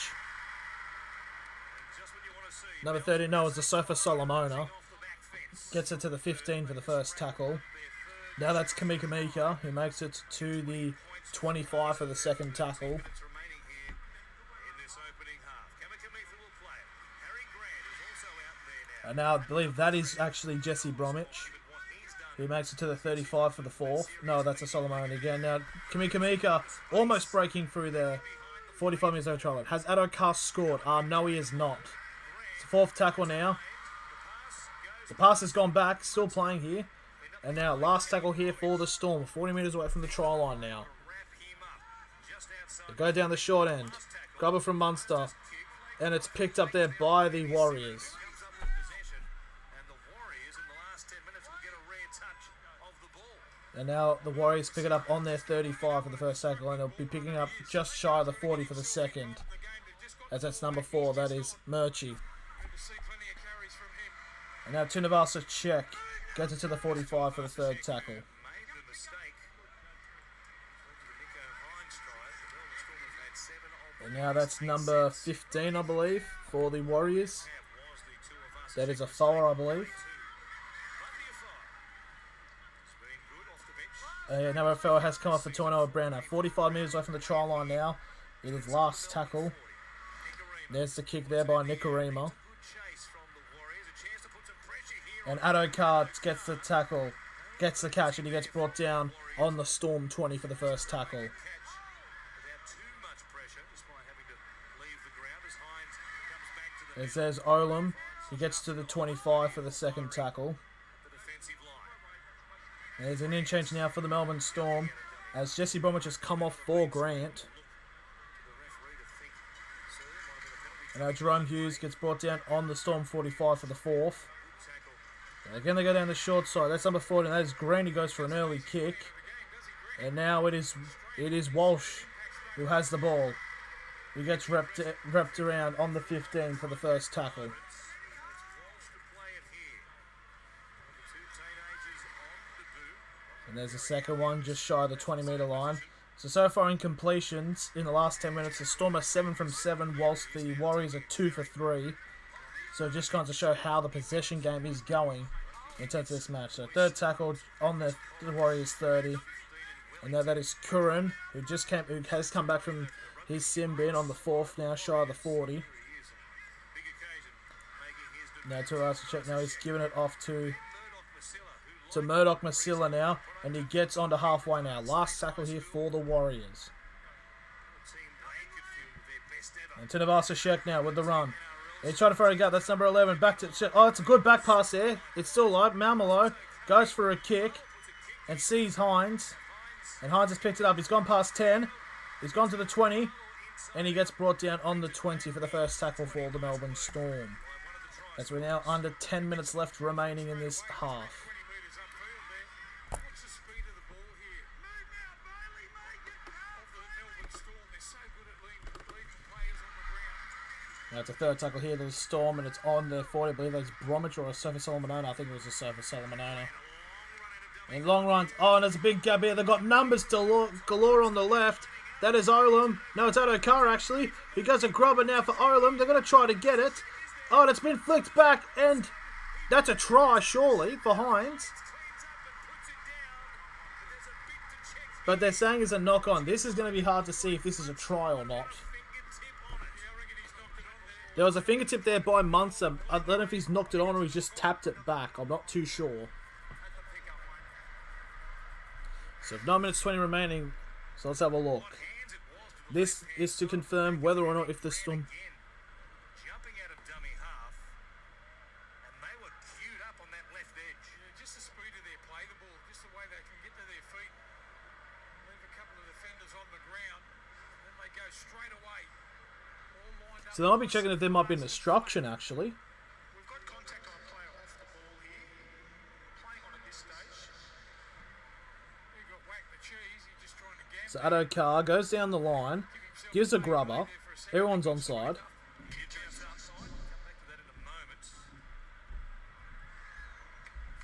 Just when you want to see Number 30, no, it's the Sofa Solomona. Gets it to the 15 for the first tackle. Now that's Kamika, who makes it to the 25 for the second tackle. minutes remaining here in this opening half. Kamika will play it. Harry Grant is also out there now. And now I believe that is actually Jesse Bromwich, What he's done. who makes it to the 35 for the fourth. No, that's a Solomon again. Now Kamika almost breaking through there. 45 minutes no trouble. Has Adokar scored? No, he has not. It's the 4th tackle now. The pass has gone back, still playing here. And now last tackle here for the Storm, 40 metres away from the try line now. Wrap him up just outside. They go down the short end. Grab it from Munster. And it's picked up there by the Warriors. Comes up with possession, and the Warriors in the last 10 minutes will get a rare touch of the ball. And now the Warriors pick it up on their 35 for the first tackle, and they'll be picking up just shy of the 40 for the second. As that's number 4, that is Murchie. And now Tunavasa Czech gets it to the 45 for the third tackle. Made the mistake. Nico Hines tried. The Melbourne Storm have had 7 of And now that's number 15, I believe, for the Warriors. was the two of us. That is a foul, I believe. Now a foul has come off for Toinoa Browner. 45 metres away from the try line now. It is last tackle. There's the kick there by Nikorima. And Addo gets the tackle, gets the catch, and he gets brought down on the Storm 20 for the first tackle. Without too much pressure, despite having to leave the ground as Hines comes back to the It says Olam. He gets to the 25 for the second tackle. defensive line. And there's an interchange now for the Melbourne Storm as Jesse Bromwich has come off for Grant. The referee to think, so there might have been a penalty. And now Jerome Hughes gets brought down on the Storm 45 for the fourth. Tackle. And again they go down the short side. That's number 40, and that is Grant who goes for an early kick. And now it is Walsh who has the ball. He gets wrapped around on the 15 for the first tackle. Walsh to play it here. The two teenagers on the boot. And there's a second one just shy of the 20-metre line. So far in completions in the last 10 minutes, the Storm are 7 from 7, whilst the Warriors are 2 for 3. So just kind of show how the possession game is going in terms of this match. So third tackle on the Warriors 30. And now that is Curran, who has come back from his sin bin on the 4th, now shy of the 40. Big occasion, making his Now to check. Now he's giving it off to Masilla, who Murdoch Masilla now, and he gets onto halfway now. Last tackle here for the Warriors. team they could feel their best ever. And Tunavasa Shek now with the run. He's trying to throw a gut. That's number 11. Back to Shek. Oh, it's a good back pass there. It's still live. Malmelo goes for a kick and sees Hines. And Hines has picked it up. He's gone past 10. He's gone to the 20. And he gets brought down on the 20 for the first tackle for the Melbourne Storm. As we're now under 10 minutes left remaining in this half. 20 metres upfield there. What's the speed of the ball here? Of the Melbourne Storm, they're so good at leaving players on the ground. Now it's a third tackle here to the Storm, and it's on the 40. I believe that's Bromwich or a Surface Solomonona. I think it was a Surface Solomonona. And long runs. Oh, and there's a big gap here. They've got numbers galore on the left. That is Olam. No, it's Addo actually. He goes a grubber now for Olam. They're going to try to get it. Oh, and it's been flicked back, and that's a try, surely, for Hines. But they're saying it's a knock-on. This is going to be hard to see if this is a try or not. There was a fingertip there by Munster. I don't know if he's knocked it on or he's just tapped it back. I'm not too sure. So 9 minutes 20 remaining. So let's have a look. This is to confirm whether or not if the Storm... Jumping out of dummy half, and they were queued up on that left edge. Yeah, just the speed of their play the ball, just the way they can get to their feet, leave a couple of defenders on the ground, and then they go straight away, all lined up. So they might be checking if there might be an obstruction, actually. We've got contact on a player off the ball here. Playing on at this stage. He got whacked the cheese, he's just trying to gamble. So Addo goes down the line, gives a grubber. Everyone's onside. Kids outside. Come back to that in a moment.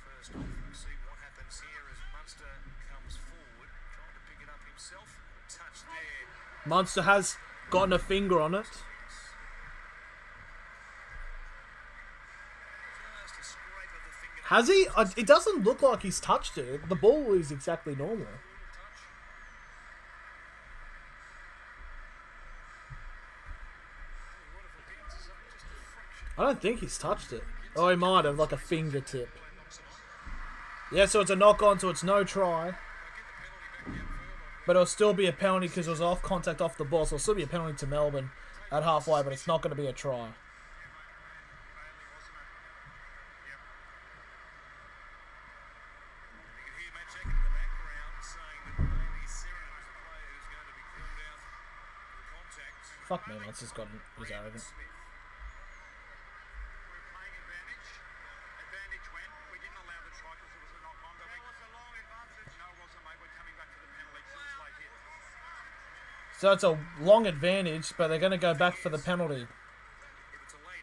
First off, we'll see what happens here as Munster comes forward, trying to pick it up himself. Touch there. Munster has gotten a finger on it. Just a scrape of the finger. Has he? It doesn't look like he's touched it. The ball is exactly normal. I don't think he's touched it. Oh, he might have, like a fingertip. Yeah, so it's a knock-on, so it's no try. But it'll still be a penalty because it was off contact off the ball, so it'll still be a penalty to Melbourne at halfway, but it's not going to be a try. You can hear Matt Jack in the background saying that maybe Siren was the player who's going to be called out for contact. Fuck me, Munster's got his arrogant. Smith. So it's a long advantage, but they're going to go back for the penalty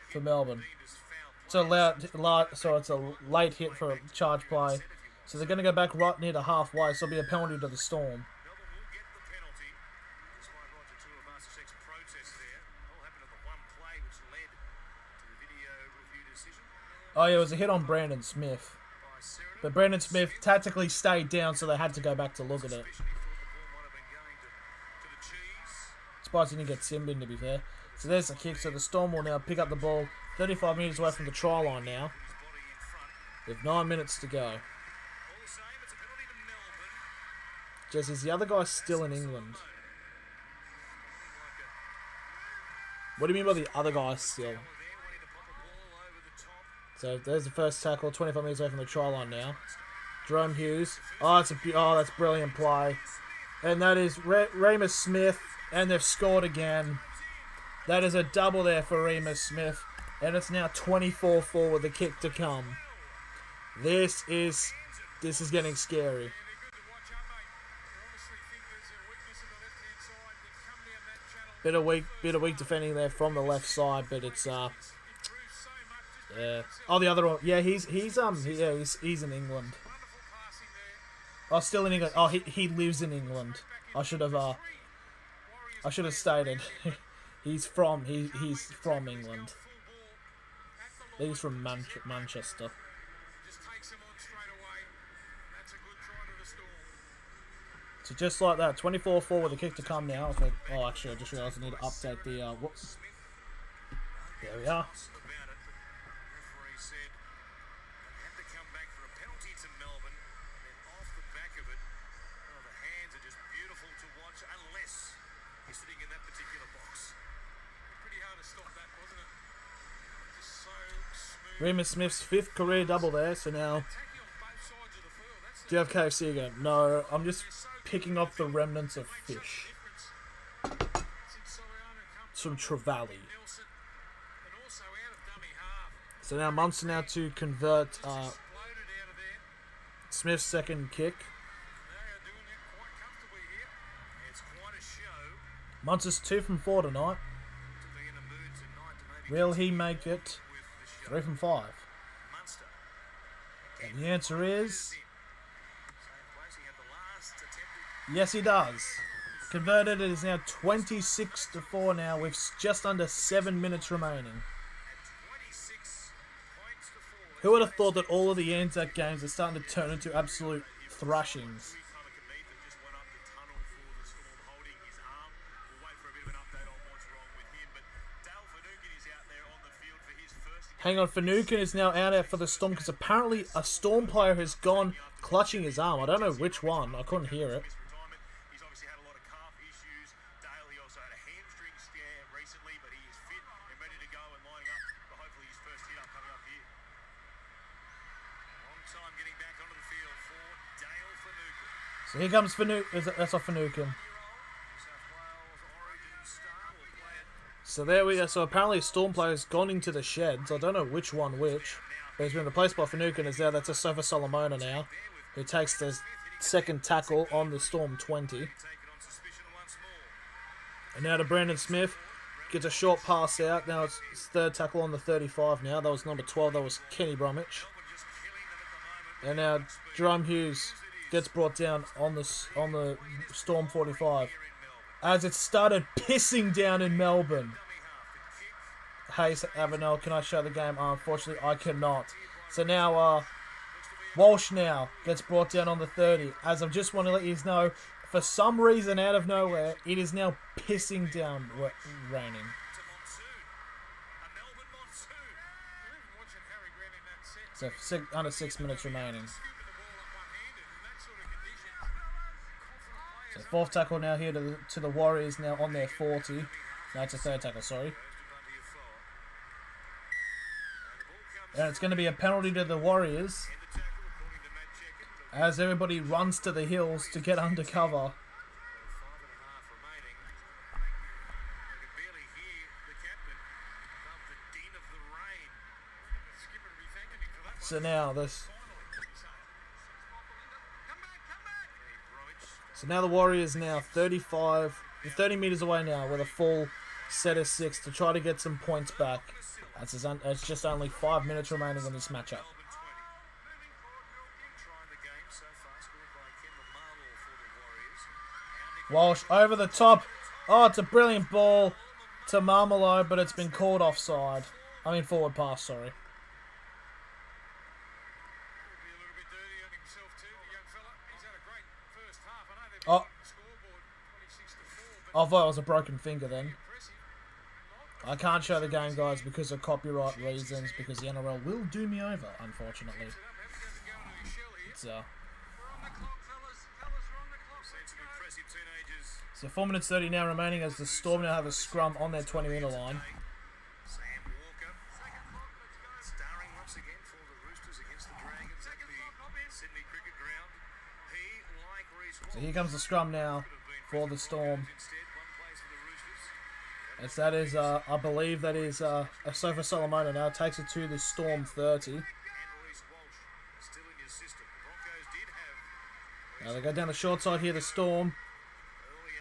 for Melbourne. So it's a late hit for a charge play. So they're going to go back right near the halfway. So it'll be a penalty to the Storm. Melbourne will get the penalty, despite Roger Tuivasa-Sheck's protest there. All happened on the one play which led to the video review decision. Oh yeah, it was a hit on Brandon Smith. By Sheridan. But Brandon Smith tactically stayed down, so they had to go back to look at it. Especially thought the ball might have been going to the cheese. Surprised he didn't get Simbin, to be fair. So there's the kick. So the Storm will now pick up the ball 35 metres away from the try line now. His body in front. With 9 minutes to go. All the same, it's a penalty to Melbourne. Just is the other guy still in England? What do you mean by the other guy still? There, wanting to pop a ball over the top. So there's the first tackle, 25 metres away from the try line now. Jerome Hughes. Oh, that's brilliant play. And that is Remus Smith, and they've scored again. That is a double there for Remus Smith, and it's now 24-4 with the kick to come. This is getting scary. They're good to watch out, mate. They obviously think there's a weakness in the left-hand side. They've come down that channel. Bit of weak defending there from the left side, but it's Improved so much. Just yeah. Oh, the other one. Yeah, he's in England. wonderful passing there. Oh, still in England. Oh, he lives in England. I should have stated. he's from England. Full ball at the He's from Manchester. just takes him on straight away. That's a good try to the Storm. So just like that, 24-4 with the kick to come now. So, oh, actually, I just realised I need to update the. Whoops. There we are. About it, but the referee said they had to come back for a penalty to Melbourne, and then off the back of it, oh, the hands are just beautiful to watch, unless you're sitting in that particular box. Pretty hard to stop that, wasn't it? Just so smooth. Remus Smith's 5th career double there. So now, Attacking on both sides of the field. That's do you have KFC again? No, I'm just picking off the remnants of fish. Some Trevally. Nelson, and also out of dummy half. So now Munster now to convert Exploded out of there. Smith's second kick. They are doing it quite comfortably here. It's quite a show. Munster's 2 from 4 tonight. To be in a mood tonight to maybe Will he make it with the show. 3 from 5? Munster. And the answer is Same place, he had the last attempt. yes, he does. Converted, it is now 26-4 now with just under 7 minutes remaining. At 26 points to 4. Who would have thought that all of the ANZAC games are starting to turn into absolute thrashings? Just went up the tunnel for the Storm, holding his arm. We'll wait for a bit of an update on what's wrong with him. But Dale Finucane is out there on the field for his first. Hang on, Finucane is now out for the Storm because apparently a Storm player has gone clutching his arm. I don't know which one. I couldn't hear it. His retirement. He's obviously had a lot of calf issues. Dale, he also had a hamstring scare recently, but he is fit and ready to go and lining up for hopefully his first hit up coming up here. Long time getting back onto the field for Dale Finucane. So here comes Finucane. That's off Finucane. New South Wales Origin star will play it. So there we go. So apparently a Storm player has gone into the sheds. I don't know which one which. But he's been replaced by Finucane as there. That's a Sofa Solomona now, who takes the second tackle on the Storm 20. Taken on suspicion once more. And now to Brandon Smith. Gets a short pass out. Now it's his third tackle on the 35 now. That was number 12. That was Kenny Bromwich. Melbourne just killing them at the moment. And now Jerome Hughes gets brought down on the Storm 45. Here in Melbourne. As it started pissing down in Melbourne. Dummy half. The kick. Hey, Avenel, can I show the game? Unfortunately, I cannot. So now, Walsh now gets brought down on the 30. As I just want to let you know, for some reason out of nowhere, it is now pissing down raining. To Monsoon. A Melbourne Monsoon. You're even watching Harry Grant in that set. So under 6 minutes remaining. Scooping the ball up one-handed in that sort of condition. Confident So players. fourth tackle now here to the Warriors now on their 40. No, it's a third tackle, sorry. And it's going to be a penalty to the Warriors as everybody runs to the hills to get under cover. So now this. So now the Warriors now 35 You're 30 metres away now with a full set of 6 to try to get some points back. It's just only 5 minutes remaining in this matchup. Walsh over the top. Oh, it's a brilliant ball to Marmelo, but it's been called offside. I mean forward pass, sorry. Oh. I thought it was a broken finger then. I can't show the game, guys, because of copyright reasons, because the NRL will do me over, unfortunately. So 4 minutes 30 now remaining as the Storm now have a scrum on their 20-metre line. So here comes the scrum now for the Storm. As that is, I believe that is a Sofa Solomona now takes it to the Storm 30. Now they go down the short side here, the Storm.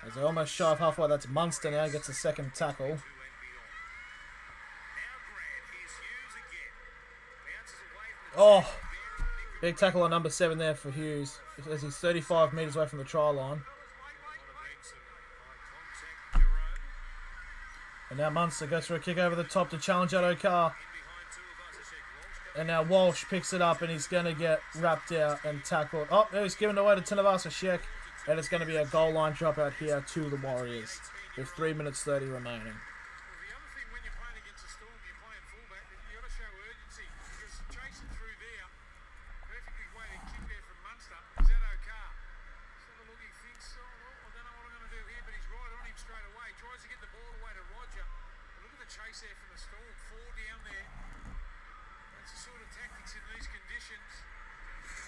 As they almost shy of halfway, that's Munster now, gets a second tackle. Oh, big tackle on number 7 there for Hughes, as he's 35 metres away from the try line. And now Munster goes for a kick over the top to challenge Adokar. And now Walsh picks it up and he's going to get wrapped out and tackled. Oh, he's given away to Tunavasa Sheck. And it's going to be a goal line dropout here to the Warriors with 3 minutes 30 remaining.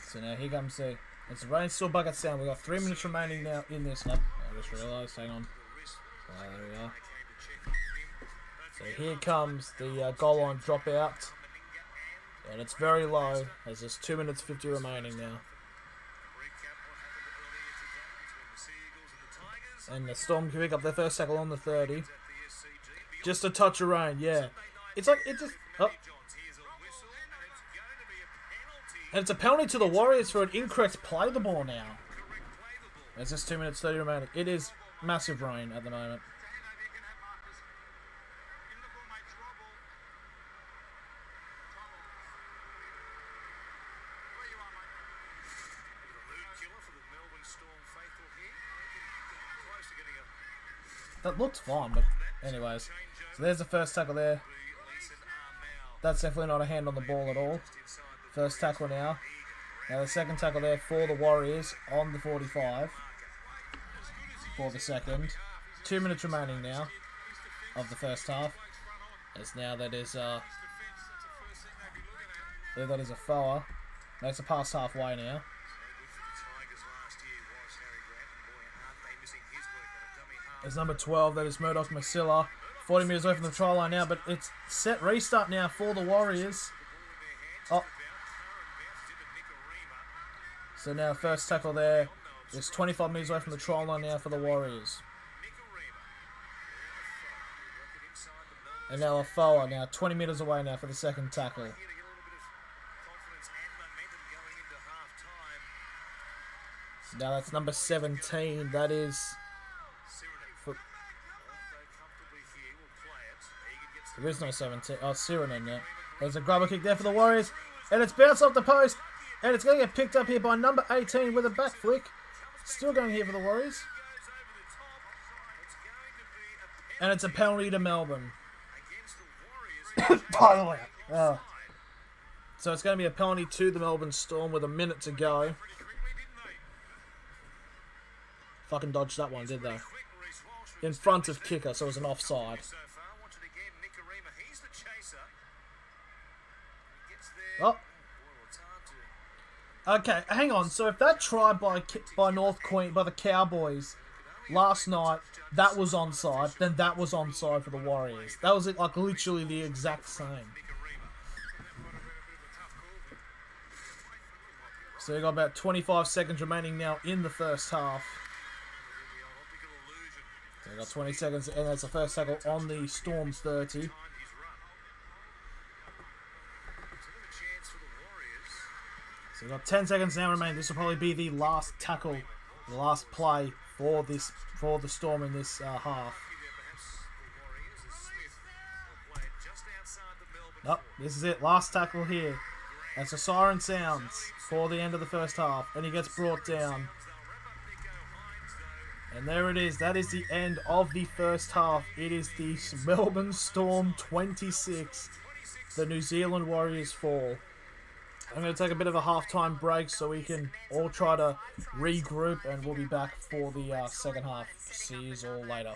So now here comes the... It's a rain still bucket sound. We've got 3 minutes remaining now in this. I just realised. Hang on. There we are. So here comes the goal line dropout. And it's very low as there's 2 minutes 50 remaining now. And the Storm can pick up their first tackle on the 30. Just a touch of rain, yeah. It's like, it just... Oh. And it's a penalty to the Warriors for an incorrect play the ball now. There's just 2 minutes 30 remaining. It is massive rain at the moment. That looks fine, but anyways. So there's the first tackle there. That's definitely not a hand on the ball at all. First tackle now. Now the second tackle there for the Warriors on the 45. For the second. 2 minutes remaining now of the first half. As now that is a foul. Makes a pass halfway now. There's number 12, that is Murdoch Masilla. 40 metres away from the try line now, but it's set restart now for the Warriors. Oh. So now first tackle there. It's 25 metres away from the try line now for the Warriors. And now Afoa now 20 metres away now for the second tackle. Now that's number 17. That is... There is no 17. Oh, Sirenen, yeah. There's a grubber kick there for the Warriors. And it's bounced off the post. And it's going to get picked up here by number 18 with a back flick. Still going here for the Warriors. And it's a penalty to Melbourne. By the way. So it's going to be a penalty to the Melbourne Storm with a minute to go. Fucking dodged that one, did they? In front of kicker, so it was an offside. Oh. Okay, hang on. So if that try by North Queen, by the Cowboys last night, that was onside, then that was onside for the Warriors. That was like literally the exact same. So you got about 25 seconds remaining now in the first half. So we've got 20 seconds, and that's the first tackle on the Storm's 30. Time his run. It's a bit of a chance for the Warriors. So we've got 10 seconds now remaining. This will probably be the last tackle, the last play for the Storm in this half. Perhaps the Warriors as Smith will play it just outside the Melbourne Nope, this is it. Last tackle here. As the siren sounds for the end of the first half, and he gets brought down. They'll wrap up Nico Hines, though. And there it is. That is the end of the first half. It is the Melbourne Storm 26, the New Zealand Warriors 4. I'm going to take a bit of a halftime break so we can all try to regroup, and we'll be back for the second half. See you all later.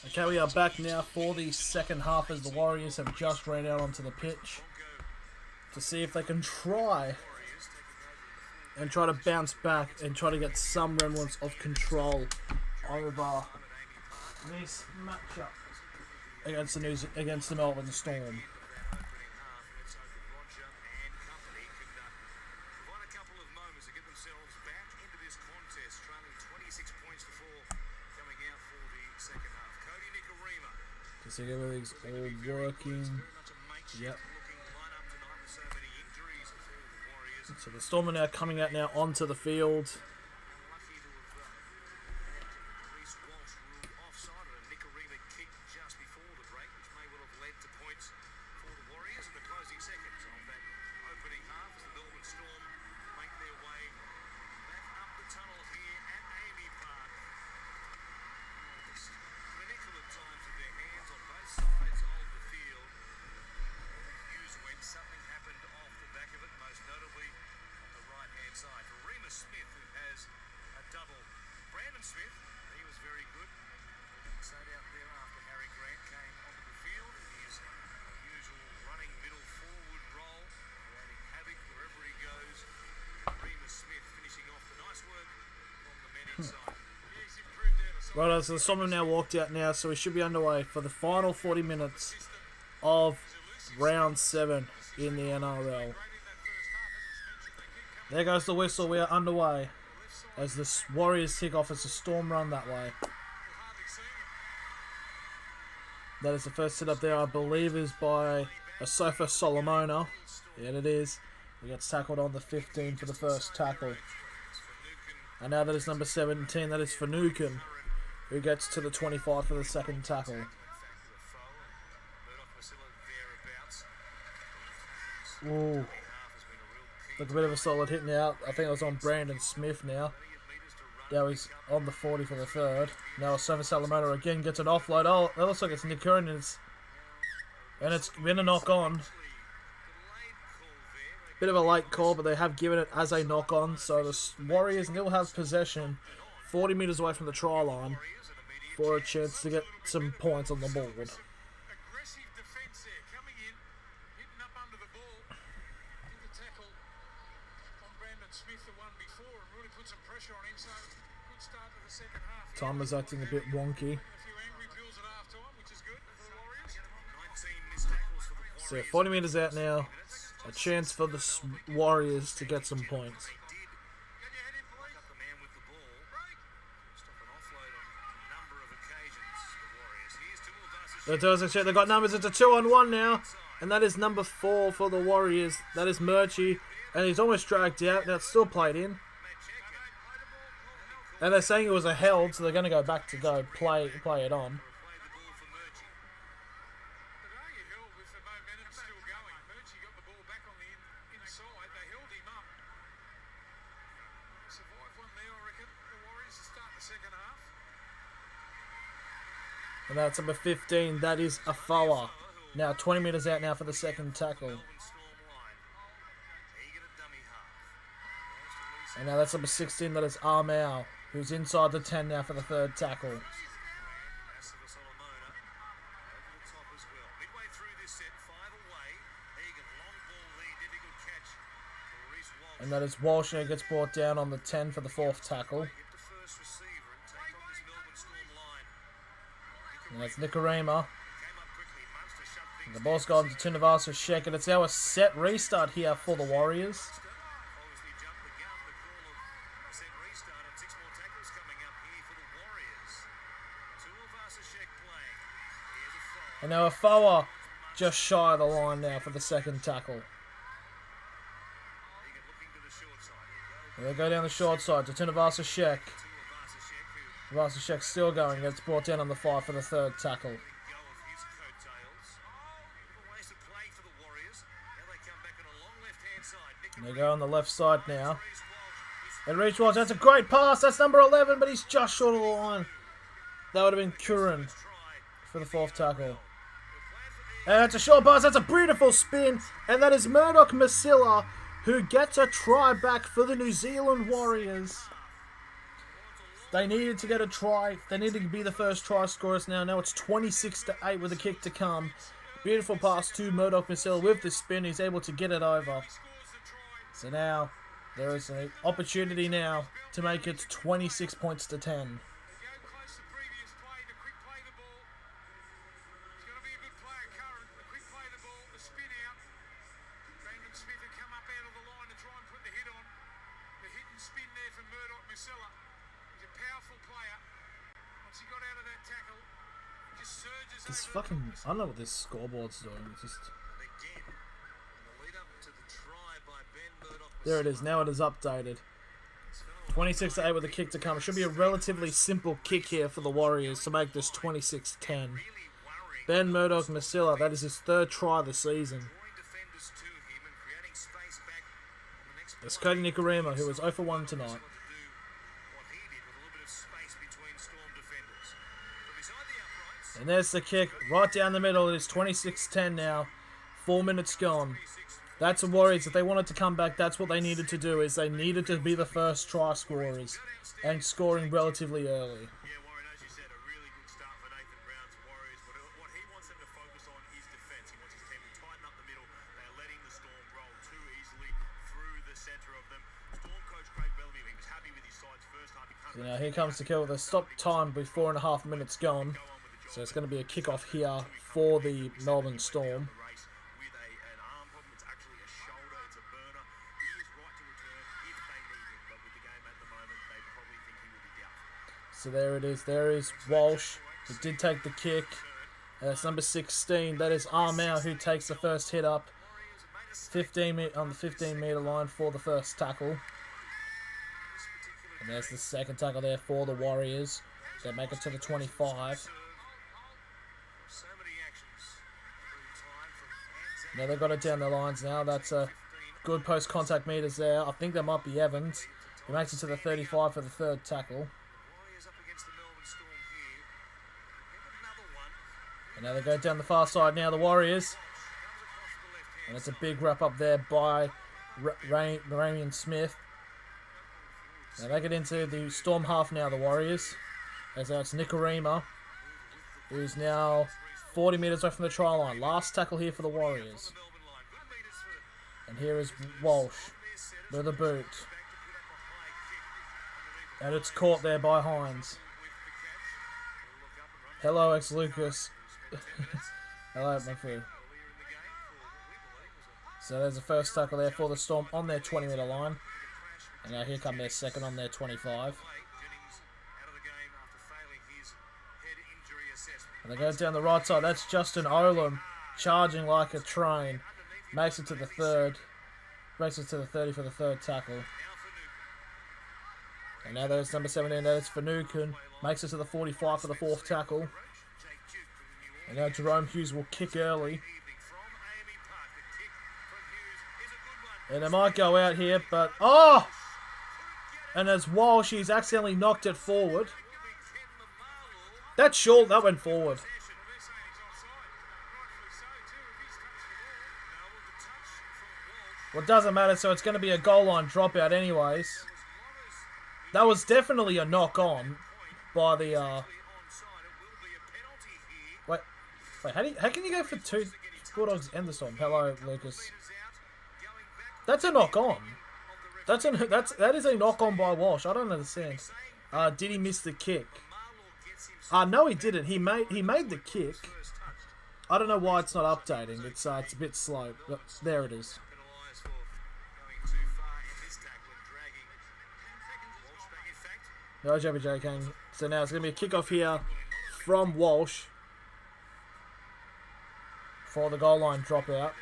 Okay, we are back now for the second half as the Warriors have just ran out onto the pitch to see if they can try to bounce back and try to get some remnants of control over this matchup against the Melbourne Storm. To see everything's all working. Yep. So the Storm are now coming out now onto the field. Right, so the Storm have now walked out now, so we should be underway for the final 40 minutes of round 7 in the NRL. There goes the whistle, we are underway as the Warriors kick off as the Storm run that way. That is the first sit up there, I believe, is by Asofa Solomona. Yeah, it is. He gets tackled on the 15 for the first tackle. And now that is number 17, that is Finucane, who gets to the 25 for the second tackle. Ooh. Look, a bit of a solid hit now. I think it was on Brandon Smith now. Now he's on the 40 for the third. Now Asofa Solomona again gets an offload. Oh, that looks like it's Nick Curran, and it's been a knock on. Bit of a late call, but they have given it as a knock on. So the Warriors still have possession 40 metres away from the try line for a chance to get some points on the board. Aggressive defence there, coming in, hitting up under the ball. Did the tackle on Brandon Smith, the one before, and really put some pressure on him. So good start to the second half. Time is acting a bit wonky. A few angry pills at half time, which is good for the Warriors. 19 missed tackles for the Warriors. So 40 metres out now. A chance for the Warriors to get some points. It does actually. They've got numbers. It's a 2-on-1 now. And that is number 4 for the Warriors. That is Murchie. And he's almost dragged out. Now it's still played in. And they're saying it was a held, so they're going to go back to play it on. And that's number 15. That is Afoa. Now 20 metres out now for the second tackle. And now that's number 16. That is Armau, who's inside the 10 now for the third tackle. And that is Walsh, who gets brought down on the 10 for the fourth tackle. And that's Nicarima. The ball's gone to Tunavasa Sheck, and it's now a set restart here for the Warriors. And now Afoa just shy of the line now for the second tackle. And they go down the short side to Tunavasa Sheck. Tunavasa Sheck still going, gets brought down on the 5 for the third tackle. And they go on the left side now. And reach Walsh, that's a great pass, that's number 11, but he's just short of the line. That would have been Curran for the fourth tackle. And it's a short pass, that's a beautiful spin, and that is Murdoch Masilla, who gets a try back for the New Zealand Warriors. They needed to get a try. They needed to be the first try scorers now. Now it's 26-8 with a kick to come. Beautiful pass to Murdoch Masilla with the spin. He's able to get it over. So now there is an opportunity now to make it 26 points to 10. This fucking, I don't know what this scoreboard's doing. It's just... There it is. Now it is updated. 26-8 with a kick to come. It should be a relatively simple kick here for the Warriors to make this 26-10. Ben Murdoch Masilla, that is his third try of the season. It's Cody Nikorima, who was 0 for 1 tonight. And there's the kick right down the middle. It is 26-10 now. 4 minutes gone. That's the Warriors. If they wanted to come back, that's what they needed to do. Is they needed to be the first try scorers and scoring relatively early. Yeah, Warren, as you said, a really good start for Nathan Brown's Warriors. But what he wants them to focus on is defence. He wants his team to tighten up the middle. They are letting the Storm roll too easily through the centre of them. Storm coach Craig Bellamy, he was happy with his side's first half. So now here comes the kill with a stop time with 4.5 minutes gone. So it's going to be a kickoff here for the Melbourne Storm. So there it is. There is Walsh, who did take the kick. That's number 16. That is Armour, who takes the first hit up. 15 on the 15-metre line for the first tackle. And there's the second tackle there for the Warriors. They make it to the 25. Now they've got it down the lines now. That's a good post-contact meters there. I think that might be Evans. He makes it to the 35 for the third tackle. And now they go down the far side now, the Warriors. And it's a big wrap up there by Ramian Smith. Now they get into the Storm half now, the Warriors. As now it's Nikorima, who's now 40 metres away from the try line. Last tackle here for the Warriors. And here is Walsh with a boot. And it's caught there by Hines. Hello, ex-Lucas. Hello, my friend. So there's the first tackle there for the Storm on their 20-metre line. And now here come their second on their 25. And they go down the right side. That's Justin Olam charging like a train. Makes it to the third. Makes it to the 30 for the third tackle. And now there's number 17. There's Finucane. Makes it to the 45 for the fourth tackle. And now Jerome Hughes will kick early. And it might go out here, but... Oh! And as Walsh, he's accidentally knocked it forward. That's short. That went forward. Well, it doesn't matter, so it's going to be a goal line dropout anyways. That was definitely a knock on by the... Wait, how can you go for two Bulldogs and the Storm? Hello, Lucas. That's a knock on. That is a knock on by Walsh. I don't understand. Did he miss the kick? No, he didn't. He made the kick. I don't know why it's not updating. It's a bit slow, but there it is. No, JBJ came. So now it's going to be a kickoff here from Walsh for the goal line dropout.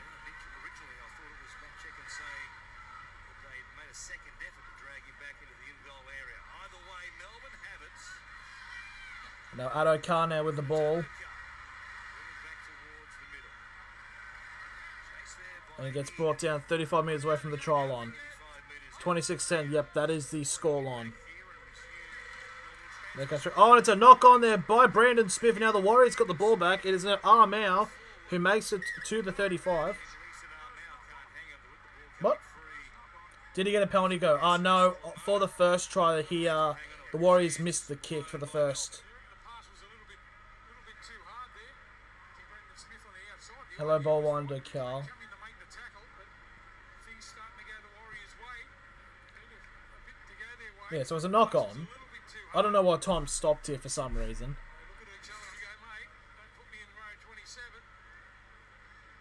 Now Addo Carr now with the ball. And he gets brought down 35 metres away from the try line. 26-10. Yep, that is the score line. Oh, and it's a knock on there by Brandon Smith. Now the Warriors got the ball back. It is now Armour who makes it to the 35. What? Did he get a penalty go? No, for the first try he the Warriors missed the kick for the first. The pass was a little bit too hard there to Brendan Smith on the outside. Hello, ball winder, Carl. Come in to make the tackle, but things starting to go the Warriors' way. A bit to go their way. Yeah, so it was a knock on. A little bit too hard. I don't know why time stopped here for some reason. They look at each other and go, mate, don't put me in row 27.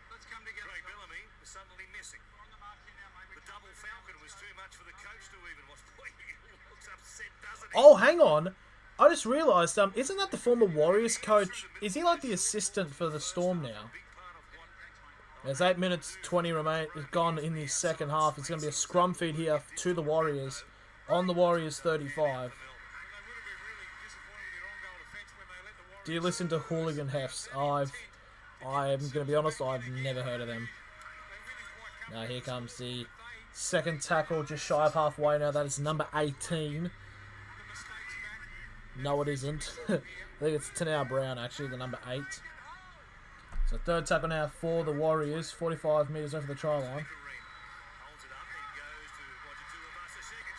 Let's come together. Craig Bellamy was suddenly missing. On the mark here now, mate. The double falcon was too much for the coach to even watch. Boy, he looks upset, doesn't he? Oh, hang on. I just realised, isn't that the former Warriors coach? Is he like the assistant for the Storm now? There's 8 minutes 20 gone in the second half. It's going to be a scrum feed here to the Warriors on the Warriors 35. Do you listen to Hooligan Hefts? I am going to be honest, I've never heard of them. Now here comes the second tackle, just shy of halfway now. That is number 18. No, it isn't. I think it's Tanau Brown, actually, the number 8. So third tackle now for the Warriors, 45 metres over the try line.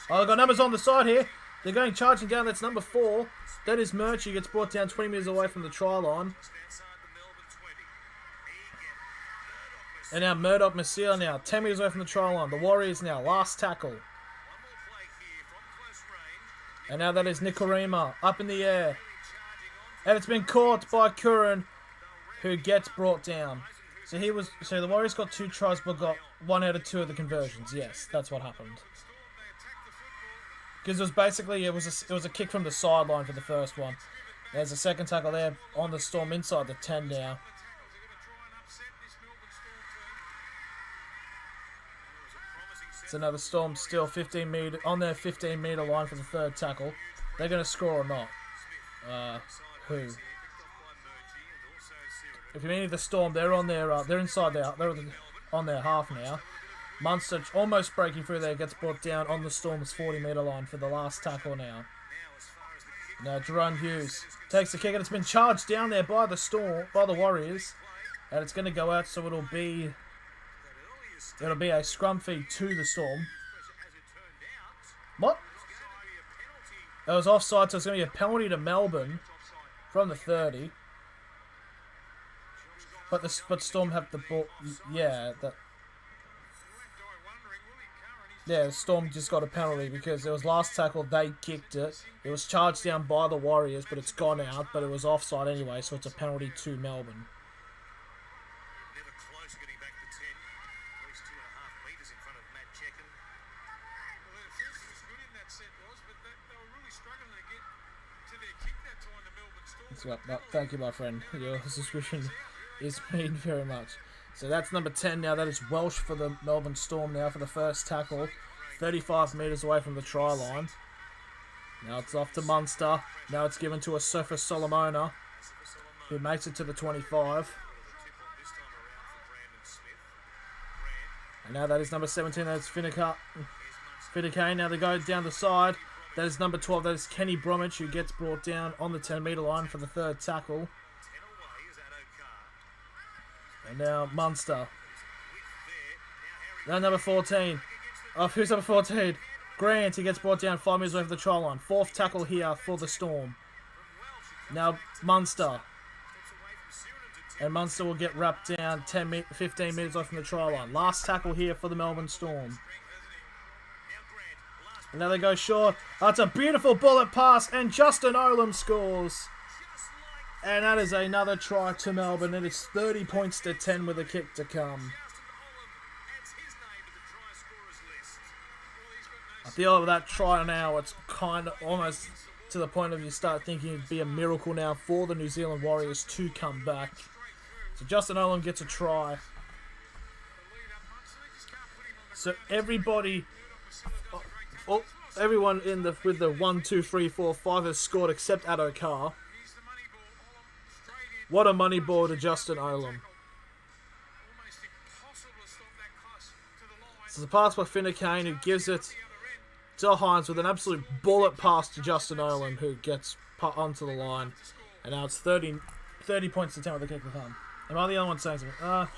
Oh, they've got numbers on the side here. They're going charging down. That's number 4. That is Murchie. Gets brought down 20 metres away from the try line. And now Murdoch Masila now, 10 metres away from the try line. The Warriors now, last tackle. And now that is Nikorima up in the air. And it's been caught by Curran, who gets brought down. So the Warriors got 2 tries but got 1 out of 2 of the conversions. Yes, that's what happened. Because it was basically it was a kick from the sideline for the first one. There's a second tackle there on the Storm inside the 10 now. It's another Storm still 15 metre on their 15 metre line for the third tackle. They're going to score or not? Who? If you mean the Storm, they're on their they're inside there. They're on their half now. Munster almost breaking through there, gets brought down on the Storm's 40 metre line for the last tackle now. Now Jerome Hughes takes the kick and it's been charged down there by the Storm, by the Warriors, and it's going to go out. So it'll be a scrum feed to the Storm. What? It was offside, so it's going to be a penalty to Melbourne from the 30. But Storm have the ball. Yeah, Storm just got a penalty because it was last tackle. They kicked it. It was charged down by the Warriors, but it's gone out. But it was offside anyway, so it's a penalty to Melbourne. Never close getting back to 10. At least 2.5 metres in front of Matt Checken. Well, their defence was good in that set, but they were really struggling to get to their kick that time, the Melbourne Storm. Thank you, my friend. Your subscription is mean very much. So that's number 10 now. That is Welsh for the Melbourne Storm now for the first tackle. 35 metres away from the try line. Now it's off to Munster. Now it's given to a Sofa Solomona, who makes it to the 25. And now that is number 17. That's Finnecane. Now they go down the side. That is number 12. That is Kenny Bromwich, who gets brought down on the 10 metre line for the third tackle. And now Munster. Now number 14. Oh, who's number 14? Grant. He gets brought down 5 metres away from the try line. Fourth tackle here for the Storm. Now Munster. And Munster will get wrapped down 15 metres away from the try line. Last tackle here for the Melbourne Storm. And now they go short. That's a beautiful bullet pass, and Justin Olam scores. And that is another try to Melbourne. It is 30 points to 10 with a kick to come. I feel with that try now, it's kind of almost to the point of you start thinking it'd be a miracle now for the New Zealand Warriors to come back. So Justin Olam gets a try. So everybody, everyone with the 1, 2, 3, 4, 5 has scored except Addo-Carr. What a money ball to Justin Olam. This is a pass by Finnecane, who gives it to Hines with an absolute bullet pass to Justin Olam, who gets put onto the line. And now it's 30 points to 10 with the kick to come. Am I the only one saying something?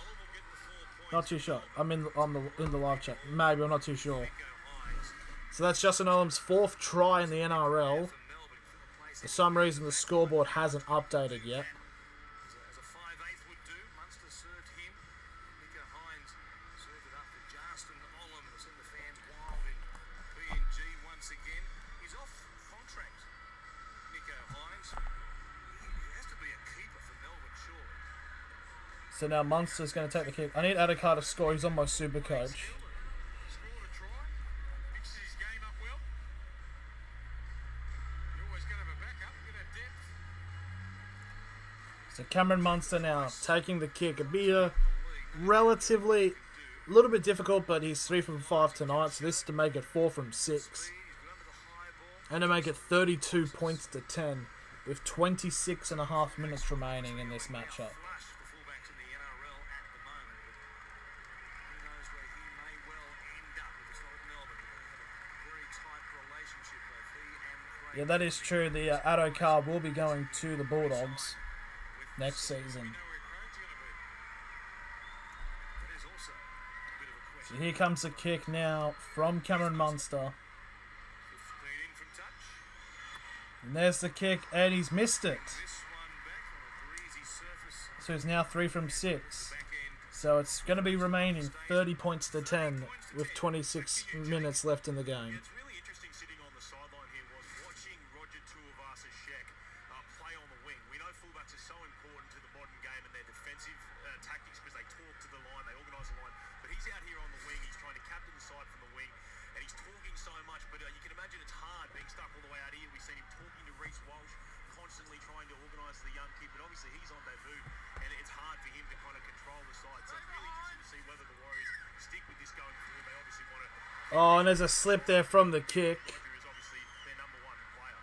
Not too sure. I'm in the live chat. Maybe, I'm not too sure. So that's Justin Olam's 4th try in the NRL. For some reason, the scoreboard hasn't updated yet. As a 5/8 would do, Munster served him. Nico Hines served it up for Justin Olam. We've seen the fans wild in PNG once again. He's off contract, Nico Hines. He has to be a keeper for Melbourne, surely. So now Munster's going to take the kick. I need Adokar to score. He's on my super coach. Scored a try. Mixes his game up well. You always got to have a backup. Get that depth. So Cameron Munster now taking the kick. It'd be a relatively, a little bit difficult, but he's 3 from 5 tonight. So this is to make it 4 from 6. And to make it 32 points to 10 with 26.5 minutes remaining in this matchup. Flush for fullbacks in the NRL at the moment. Who knows where he may well end up if it's not at Melbourne. They're going to have a very tight relationship, both he and Craig. Yeah, that is true. The Adokar will be going to the Bulldogs next season. Know where Craig's going to be. That is also a bit of a So question. here comes the kick now from Cameron Munster. 15 in from touch. And there's the kick, and he's missed it. This one back on a breezy surface. So it's now 3 from 6. Back end. So it's going to be remaining 30 points to 10 with 26 minutes left in the game. It's really interesting sitting on the sideline here was watching Roger Tuivasa-Sheck play on the wing. We know fullbacks are so important to the modern game and their defensive tactics because they talk to the line, they organise the line. But he's out here on the wing, he's trying to captain the side from the wing, and he's talking so much. But you can imagine it's hard being stuck all the way out here. We've seen him talking to Reece Walsh, constantly trying to organise the young kid. But obviously he's on debut, and it's hard for him to kind of control the side. So it's really interesting to see whether the Warriors stick with this going forward. They obviously want to. Oh, and there's a slip there from the kick. Roger is obviously their number one player.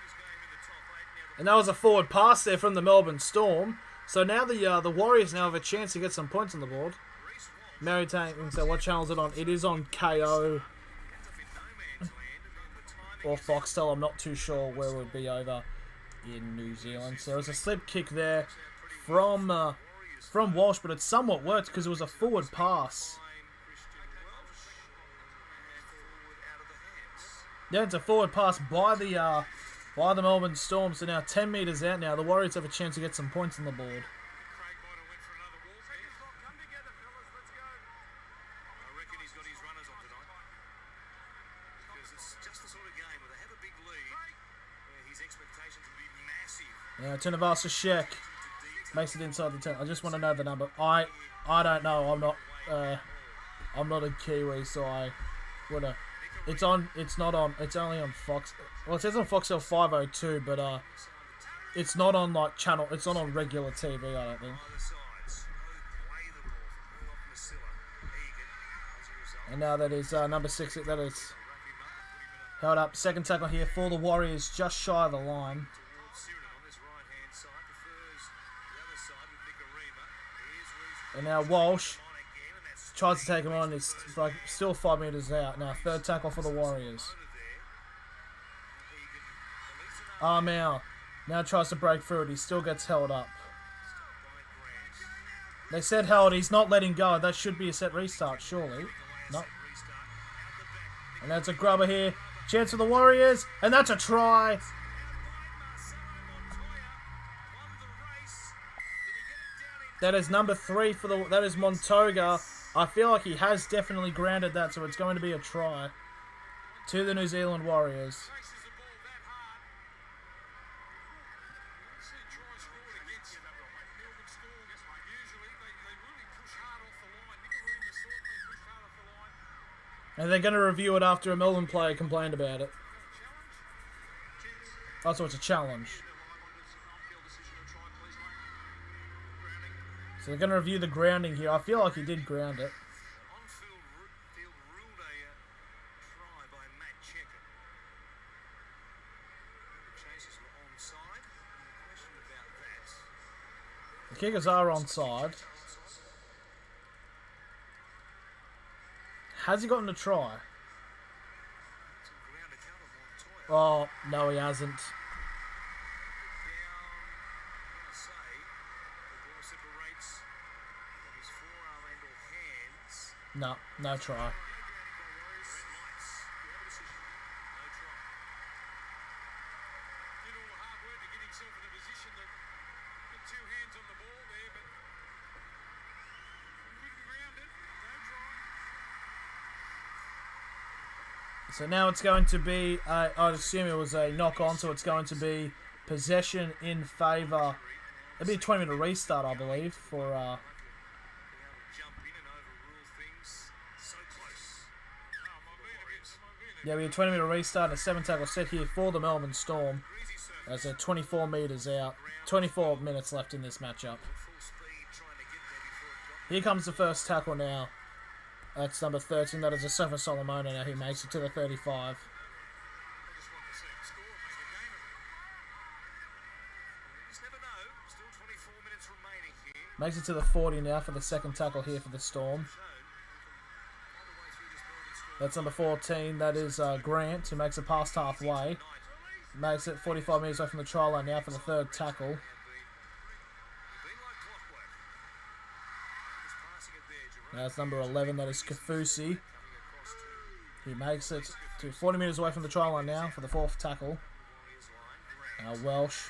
His game in the top 8 now. And that was a forward pass there from the Melbourne Storm. So now the Warriors now have a chance to get some points on the board. Reece Walsh Mary Tank, so what channel is it on? It is on KO ends up in no man's land, and then the timing or Foxtel. I'm not too sure where it would be over in New Zealand. So there was a slip kick there from Walsh, but it somewhat worked because it was a forward pass. Christian Welsh and forward out of the hands. Yeah, it's a forward pass by the Melbourne Storm. So now 10 metres out now. The Warriors have a chance to get some points on the board. Craig might have went for another walk there. Come together, fellas. Let's go. I reckon he's got his runners on tonight. Because it's just the sort of game where they have a big lead, where his expectations will be massive. Yeah, Tuivasa-Sheck makes it inside the 10. I just want to know the number. I don't know. I'm not a Kiwi, so I would have. It's on. It's not on. It's only on Fox. Well, it says on Foxtel 502, but it's not on like channel. It's not on regular TV. I don't think. Either sides. Play the ball from all up Masilla. Egan, as a result, And now that is number 6. That is wrap him up and put him in held up. Second tackle here for the Warriors, just shy of the line. towards Siren on this right-hand side. Prefers the other side with Nicarima. Here's Reece And now Walsh on again, and that's tries to take him on. He's like still 5 metres out. Now third tackle for the Warriors. over there. Egan releasing up Armour now tries to break through it. He still gets held up. by Grant. They said held. He's not letting go. That should be a set restart, surely. No. Restart out the back. And that's a grubber here. Chance for the Warriors. And that's a try. Marcelo Montoya won the race. Did he get it down in That is number 3 for the. That is Montoga. I feel like he has definitely grounded that, so it's going to be a try to the New Zealand Warriors. Races the ball that hard. I've seen tries scored against Melbourne Storm. Usually they really push hard off the line. Nicarima certainly pushed hard off the line. And they're going to review it after a Melbourne player complained about it. Oh, so it's a challenge. So they're going to review the grounding here. I feel like he did ground it. on-field ruled a try by Matt Checker. The Chasers were onside. No question about that. The kickers are onside. Has he gotten a try? Some ground to cover Montoya. Oh, no, he hasn't. Down, I'm going to say, the ball separates from his forearm and or hands. No, no try. Red lights. We have a decision. No try. So now it's going to be, I'd assume it was a knock-on, so it's going to be possession in favour. It'll be a 20-minute restart, I believe, for... Jump in and overrule things so close. Yeah, we had a 20-minute restart and a 7-tackle set here for the Melbourne Storm. As they're 24 metres out. 24 minutes left in this matchup. Here comes the first tackle now. That's number 13. That is a Sofa Solomona now who makes it to the 35. Makes it to the 40 now for the second tackle here for the Storm. That's number 14. That is Grant, who makes it past halfway. Makes it 45 metres away from the try line now for the third tackle. That's number 11. That is Kafusi. He makes it to 40 metres away from the try line now for the fourth tackle. Welsh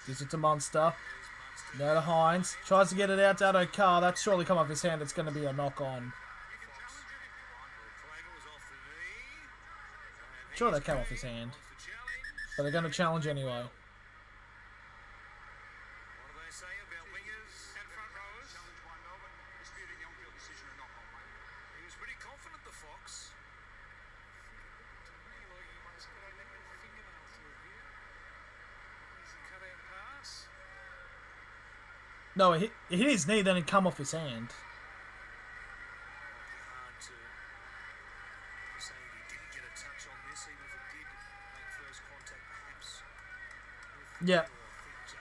gives it to Munster. Now to Hines. Tries to get it out to Addo Carr. That's surely come off his hand. It's going to be a knock-on. Sure, that came off his hand. But they're going to challenge anyway. No, it hit his knee, then it come off his hand. Yeah,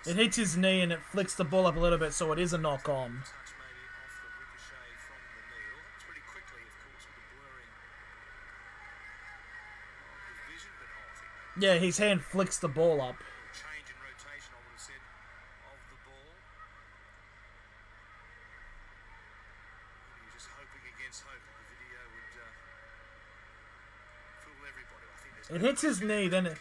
it hits his knee and it flicks the ball up a little bit, so it is a knock-on. Yeah, his hand flicks the ball up. It hits his knee, then it...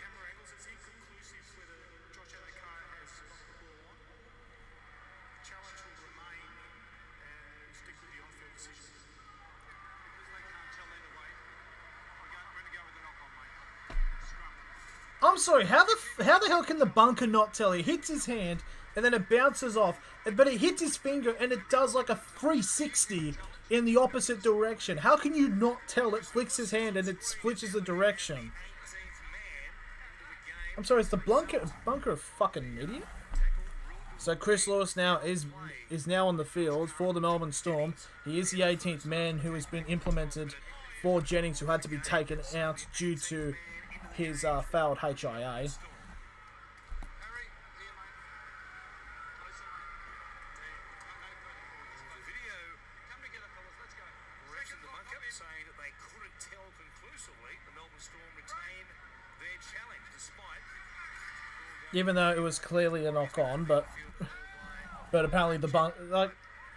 I'm sorry, how the hell can the bunker not tell? He hits his hand, and then it bounces off, but it hits his finger, and it does like a 360 in the opposite direction. How can you not tell? It flicks his hand, and it switches the direction. I'm sorry, is the bunker a fucking idiot? So Chris Lewis now is now on the field for the Melbourne Storm. He is the 18th man who has been implemented for Jennings, who had to be taken out due to his failed HIA. Even though it was clearly a knock-on, but apparently the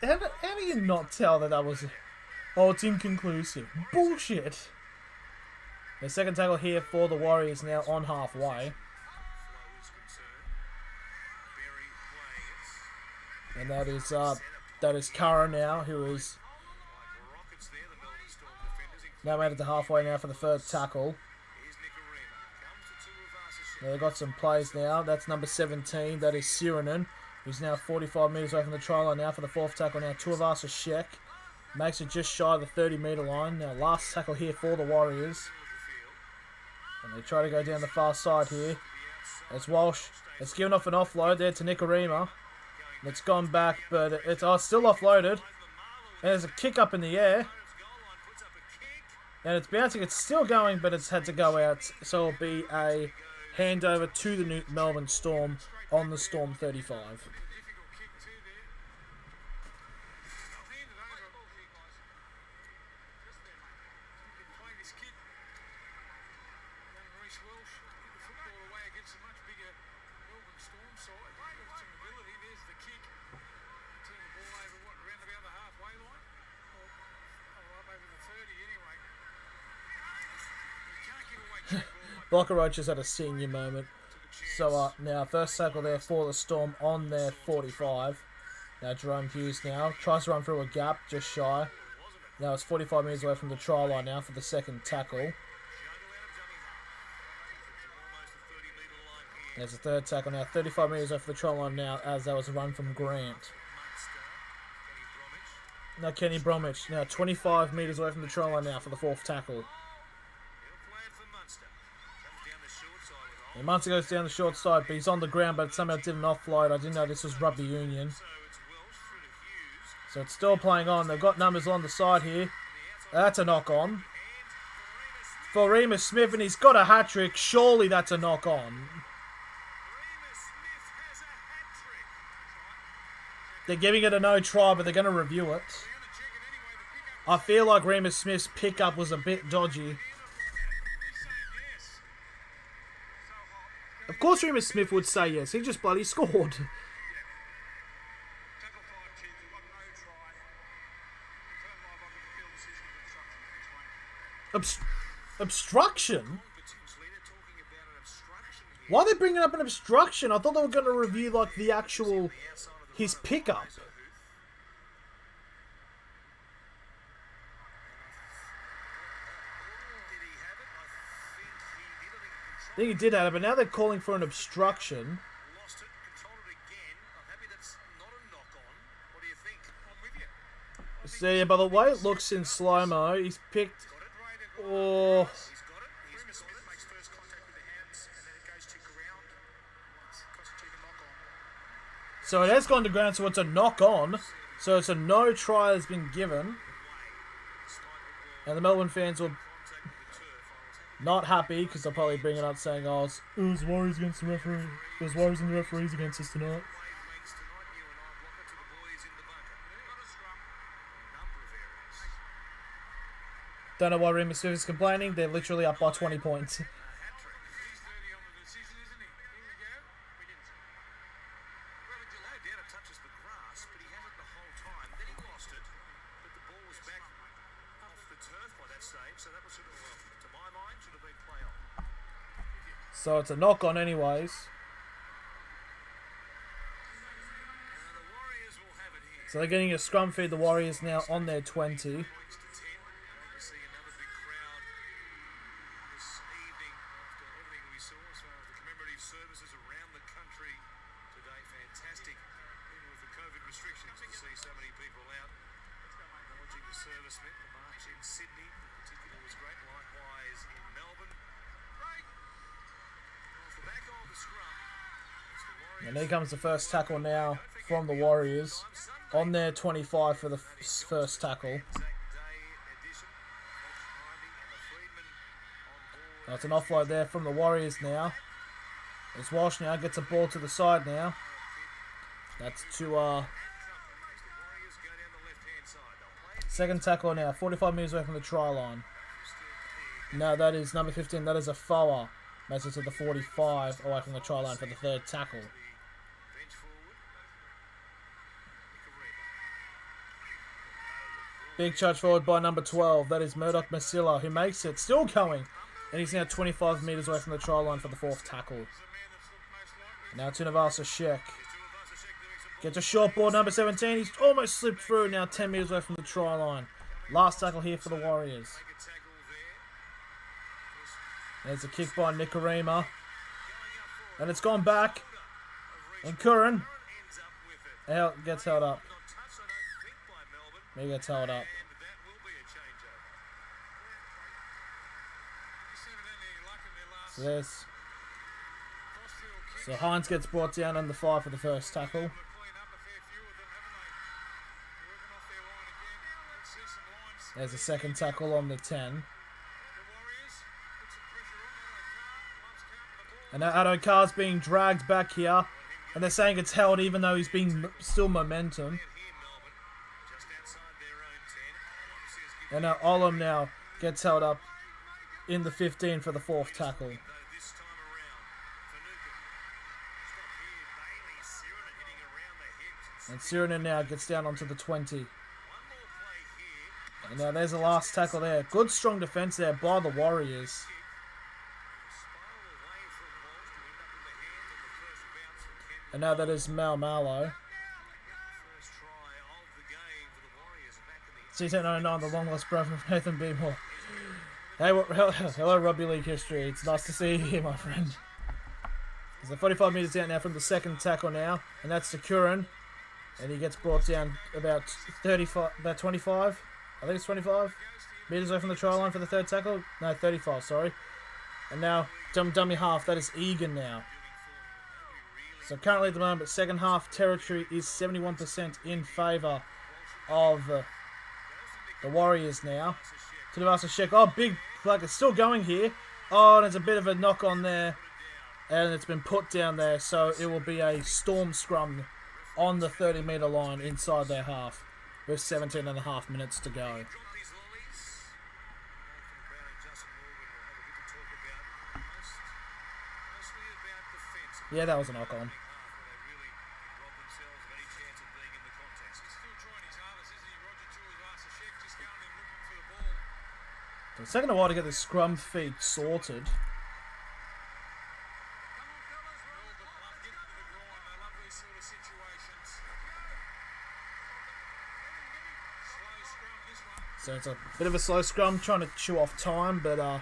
how do you not tell that was... Oh, it's inconclusive. Bullshit! The second tackle here for the Warriors now on halfway. And that is Kara now, who is now made it to halfway now for the third tackle. They've got some plays now. That's number 17. That is Siranen, who's now 45 metres away from the try line now for the fourth tackle. Now Tuivasa Sheck makes it just shy of the 30-metre line. Now last tackle here for the Warriors. And they try to go down the far side here. As Walsh has given off an offload there to Nikorima. It's gone back, but it's still offloaded. And there's a kick up in the air. And it's bouncing. It's still going, but it's had to go out. So it'll be a handover to the new Melbourne Storm on the Storm 35. Blocker Roach has had a senior moment. So now first tackle there for the Storm on their 45. Now Jerome Hughes now tries to run through a gap, just shy. Now it's 45 metres away from the try line now for the second tackle. There's a third tackle now. 35 metres off the try line now, as that was a run from Grant. Now Kenny Bromwich. Now 25 metres away from the try line now for the fourth tackle. And Munster goes down the short side, but he's on the ground, but somehow didn't offload. I didn't know this was rugby union. So it's still playing on. They've got numbers on the side here. That's a knock on. For Remus Smith, and he's got a hat-trick. Surely that's a knock on. They're giving it a no try, but they're going to review it. I feel like Remus Smith's pickup was a bit dodgy. Of course Remus Smith would say yes. He just bloody scored. Obstruction? Why are they bringing up an obstruction? I thought they were going to review like the actual... his pickup. I think he did have it, but now they're calling for an obstruction. So yeah, by the way it looks in slow-mo, he's picked... Oh... So it has gone to ground, so it's a knock-on. So it's a no try has been given. And the Melbourne fans will not happy, because they'll probably bring it up saying, oh, there's worries against the referee. There's worries in the referees against us tonight. Don't know why Remus Smith is complaining. They're literally up by 20 points. So it's a knock on anyways. So they're getting a scrum feed. The Warriors now on their 20. And here comes the first tackle now from the Warriors. On their 25 for the first tackle. That's an offload there from the Warriors now. As Walsh now gets a ball to the side now. That's to second tackle now. 45 metres away from the try line. No, that is number 15. That is a foul. Makes it to the 45 away from the try line for the third tackle. Big charge forward by number 12. That is Murdoch Masilla, who makes it. Still going. And he's now 25 metres away from the try line for the fourth tackle. Now to Navasa Sheck. Gets a short ball, number 17. He's almost slipped through. Now 10 metres away from the try line. Last tackle here for the Warriors. There's a kick by Nicarima. And it's gone back. And Curran gets held up. He gets held up. So Hines gets brought down on the 5 for the first tackle. There's a second tackle on the 10. And now Addo Carr's being dragged back here. And they're saying it's held even though he's being still momentum. And now Olam now gets held up in the 15 for the fourth tackle. And Sirinen now gets down onto the 20. And now there's the last tackle there. Good strong defence there by the Warriors. And now that is Mal Mallow. C1009, the long lost brother of Nathan Beemore. Hey, hello Rugby League history. It's nice to see you here, my friend. He's 45 metres out now from the second tackle now, and that's to Curran, and he gets brought down about 25, I think it's 25 metres away from the try line for the third tackle. No, 35, sorry. And now, dummy half, that is Egan now. So currently at the moment, second half territory is 71% in favour of the Warriors now. Tunivasa Sheck, oh, big plug, it's still going here. Oh, and there's a bit of a knock on there. And it's been put down there, so it will be a Storm scrum on the 30-metre line inside their half with 17 and a half minutes to go. Yeah, that was a knock on. So it's taken a while to get the scrum feed sorted. So it's a bit of a slow scrum, trying to chew off time, but so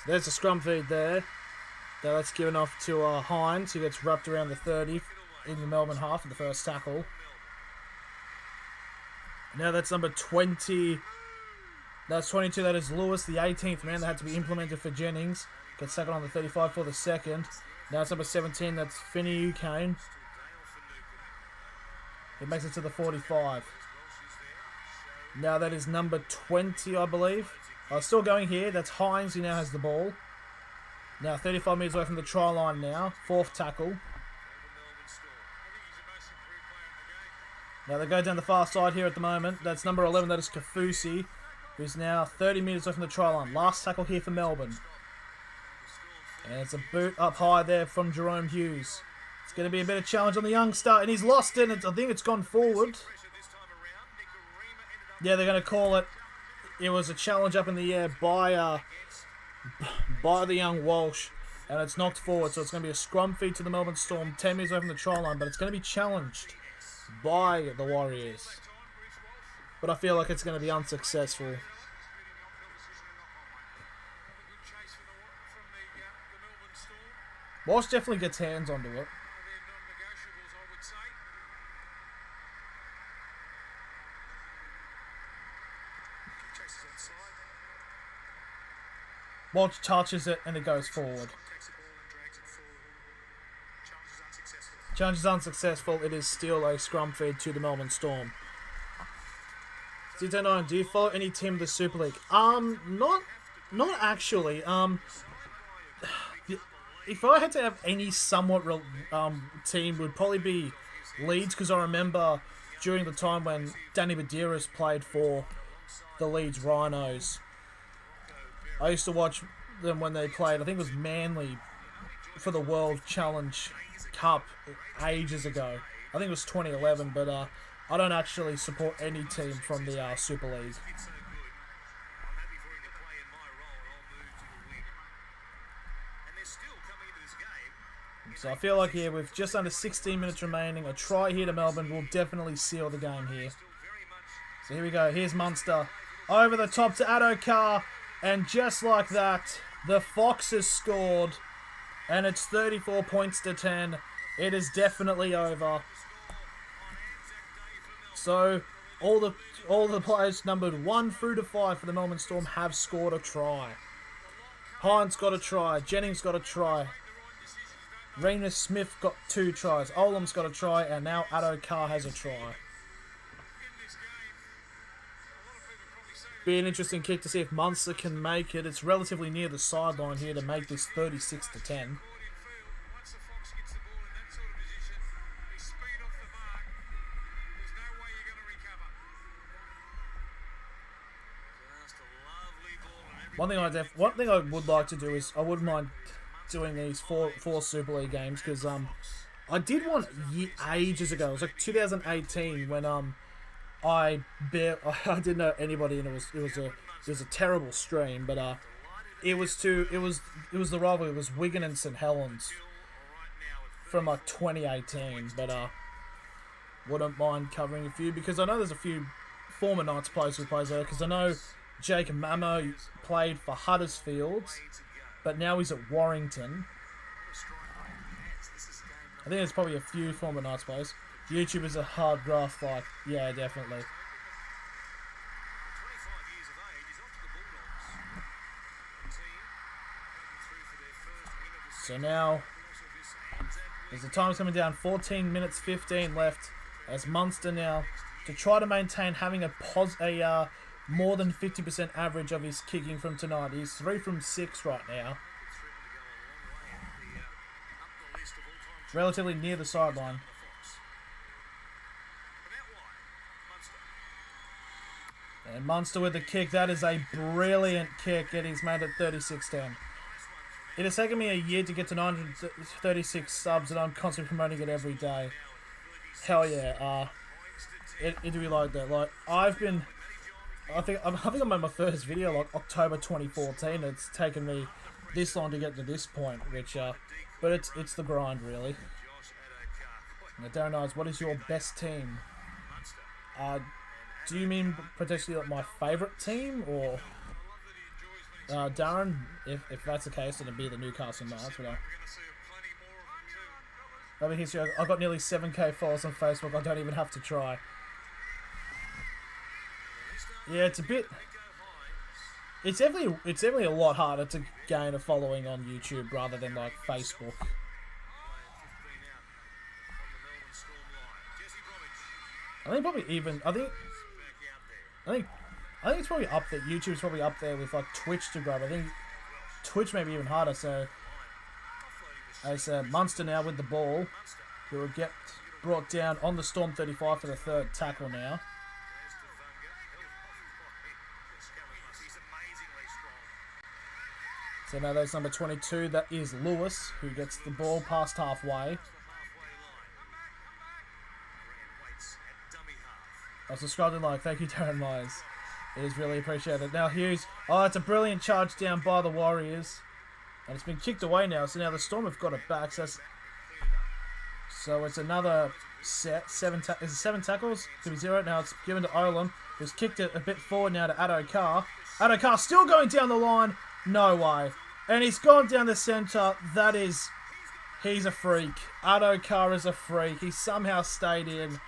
there's a scrum feed there. That's given off to Hines, who gets wrapped around the 30 in the Melbourne half of the first tackle. Now that's number 20. That's 22, that is Lewis, the 18th man that had to be implemented for Jennings. Gets second on the 35 for the second. Now it's number 17, that's Finney Kane. It makes it to the 45. Now that is number 20, I believe. Still going here. That's Hines, who now has the ball. Now 35 metres away from the try line now. Fourth tackle. Now they go down the far side here at the moment. That's number 11, that is Kafusi, who's now 30 metres away from the try line. Last tackle here for Melbourne. And it's a boot up high there from Jerome Hughes. It's going to be a bit of challenge on the youngster, and he's lost it. I think it's gone forward. Yeah, they're going to call it. It was a challenge up in the air by the young Walsh, and it's knocked forward. So it's going to be a scrum feed to the Melbourne Storm, 10 metres away from the try line, but it's going to be challenged by the Warriors. But I feel like it's going to be unsuccessful. Walsh definitely gets hands onto it. Walsh touches it and it goes forward. Challenge is unsuccessful. It is still a scrum feed to the Melbourne Storm. Z9, do you follow any team of the Super League? Not actually. If I had to have any somewhat team, would probably be Leeds, because I remember during the time when Danny Badiris played for the Leeds Rhinos, I used to watch them when they played, I think it was Manly, for the World Challenge Cup ages ago. I think it was 2011, but I don't actually support any team from the Super League. So I feel like here, with just under 16 minutes remaining, a try here to Melbourne will definitely seal the game here. So here we go. Here's Munster. Over the top to Addo-Carr. And just like that, the Foxes scored. And it's 34 points to 10. It is definitely over. So all the players numbered 1 through to 5 for the Melbourne Storm have scored a try. Hines got a try. Jennings got a try. Reina Smith got 2 tries. Olam's got a try. And now Addo-Carr has a try. Be an interesting kick to see if Munster can make it. It's relatively near the sideline here to make this 36 to 10. One thing I would like to do is, I wouldn't mind doing these four Super League games, because I did one ages ago. It was like 2018 when I didn't know anybody, and it was a terrible stream, but it was the rivalry. It was Wigan and St Helens from 2018, but wouldn't mind covering a few, because I know there's a few former Knights players who plays there, because I know Jake Mamo played for Huddersfield, but now he's at Warrington. I think there's probably a few former Knights players. YouTube is a hard graft, like, yeah, definitely. 25 years of age, he's off to the Bulldogs. The team heading through for their first win of the So season. now, Course of this ANZAC as the time's coming down, 14 minutes 15 left. As Munster now, to try to maintain having a more than 50% average of his kicking from tonight. He's 3 from 6 right now. Relatively near the sideline. And Munster with the kick. That is a brilliant kick, and he's made it 36-10. It has taken me a year to get to 936 subs, and I'm constantly promoting it every day. Hell yeah. It do we like that? Like, I think I'm on my first video, like October 2014. It's taken me this long to get to this point, which but it's the grind, really. Now, Darren Knights, what is your best team? Do you mean potentially like my favourite team, or Darren? If that's the case, then it'd be the Newcastle Knights. But over here, I've got nearly 7k followers on Facebook. I don't even have to try. Yeah, it's a bit. It's definitely a lot harder to gain a following on YouTube rather than like Facebook. I think it's probably up there. YouTube's probably up there with like Twitch to grab. I think Twitch may be even harder. So as Munster now with the ball, he will get brought down on the Storm 35 for the third tackle now. So now there's number 22. That is Lewis, who gets the ball past halfway. I was describing like, thank you, Darren Myers. It is really appreciated. Now Hughes, it's a brilliant charge down by the Warriors. And it's been kicked away now, so now the Storm have got it back. So it's another set. 7 tackles? Could be 0. Now it's given to Olam, who's kicked it a bit forward now to Addo Carr. Addo Carr still going down the line. No way. And he's gone down the centre. He's a freak. Addo Carr is a freak. He somehow stayed in.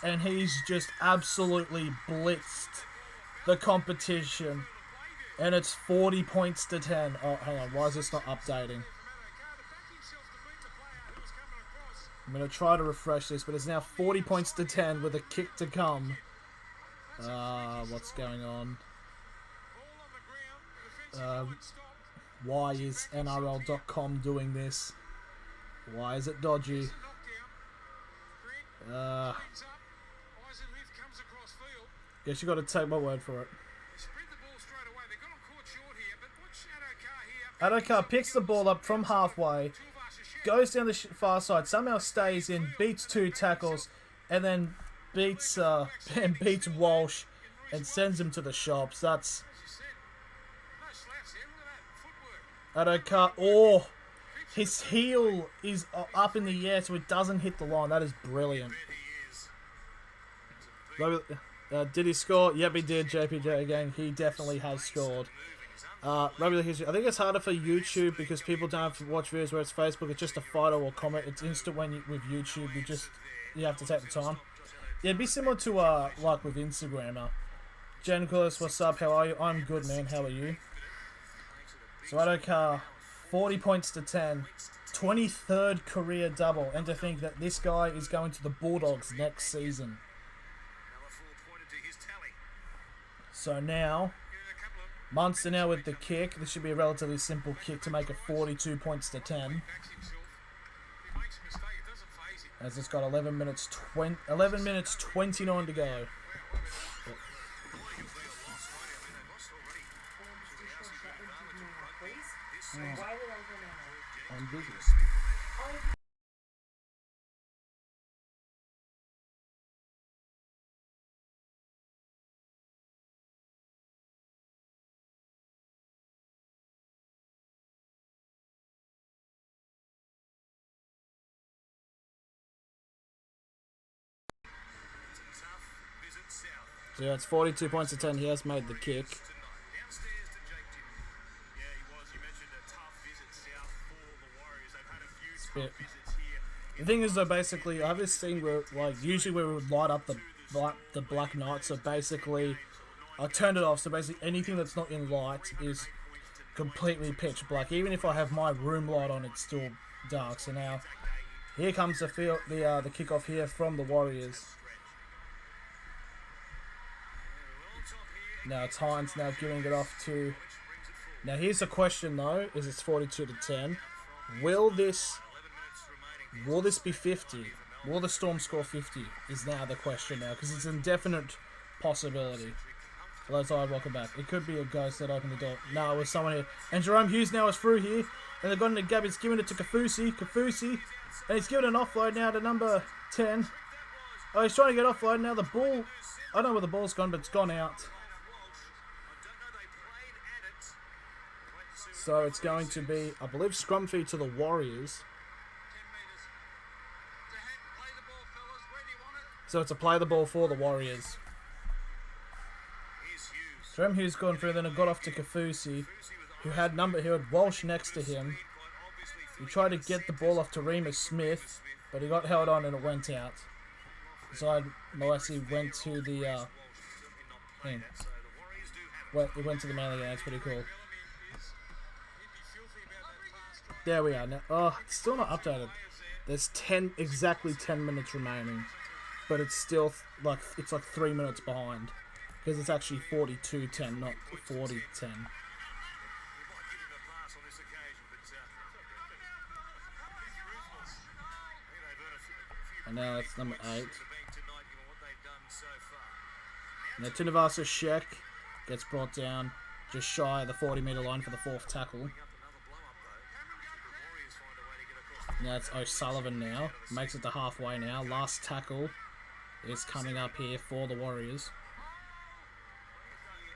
And he's just absolutely blitzed the competition. And it's 40 points to 10. Oh, hang on. Why is this not updating? I'm going to try to refresh this, but it's now 40 points to 10 with a kick to come. What's going on? Why is NRL.com doing this? Why is it dodgy? Guess you got to take my word for it. Addo Carr picks the ball up from halfway, goes down the far side, somehow stays in, beats 2 tackles, and then beats Walsh and sends him to the shops. That's Addo Carr. Oh, his heel is up in the air, so it doesn't hit the line. That is brilliant. Did he score? Yep, he did. JPJ again. He definitely has scored. Rugby League history. I think it's harder for YouTube because people don't have to watch videos where it's Facebook. It's just a photo or comment. It's instant when with YouTube. You have to take the time. Yeah, it'd be similar to like with Instagram. Jen Nicholas, what's up? How are you? I'm good, man. How are you? So Addo Carr, 40 points to 10. 23rd career double. And to think that this guy is going to the Bulldogs next season. So now, Munster now with the kick. This should be a relatively simple kick to make it 42 points to 10. As it's got 11 minutes 29 to go. I'm busy. So yeah, it's 42 points to 10. He has made the kick. The thing is, though, basically, I have this thing where, like, usually we would light up the black night, so basically, I turned it off, so basically anything that's not in light is completely pitch black. Even if I have my room light on, it's still dark. So now, here comes the kickoff here from the Warriors. Now it's Hines now giving it off to... Now here's the question though, is it's 42-10. Will this be 50? Will the Storm score 50? Is now the question now, because it's an indefinite possibility. Hello, side, welcome back. It could be a ghost that opened the door. No, it was someone here. And Jerome Hughes now is through here. And they've got into Gab. He's giving it to Kafusi. And he's giving an offload now to number 10. Oh, he's trying to get offload. Now the ball... I don't know where the ball's gone, but it's gone out. So it's going to be, I believe, scrum feed to the Warriors. So it's a play the ball for the Warriors. Jerome Hughes gone through, then it got off to Kafusi, who had Walsh next to him. He tried to get the ball off to Remus Smith, but he got held on and it went out. Side Molessi went to the thing. Well, it went to the Manly, that's pretty cool. There we are now. Oh, it's still not updated. There's exactly 10 minutes remaining, but it's still like 3 minutes behind. Because it's actually 42-10, not 40-10. And now it's number 8. Now Tunavasa Sheck gets brought down just shy of the 40-metre line for the 4th tackle. Now it's O'Sullivan now. Makes it to halfway now. Last tackle is coming up here for the Warriors.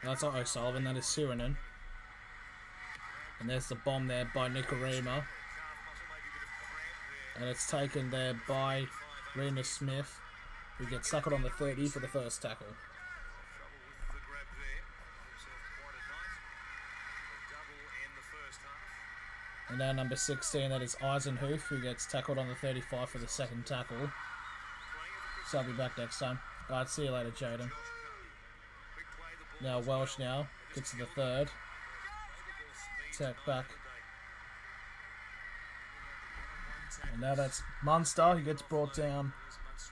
That's not O'Sullivan, that is Sirinen. And there's the bomb there by Nikorima. And it's taken there by Remus Smith, who gets tackled on the 30 for the first tackle. And now number 16, that is Eisenhuth, who gets tackled on the 35 for the second tackle. So I'll be back next time. Alright, see you later, Jaden. Now Welsh now gets to the 3rd. Tech back. And now that's Munster, who gets brought down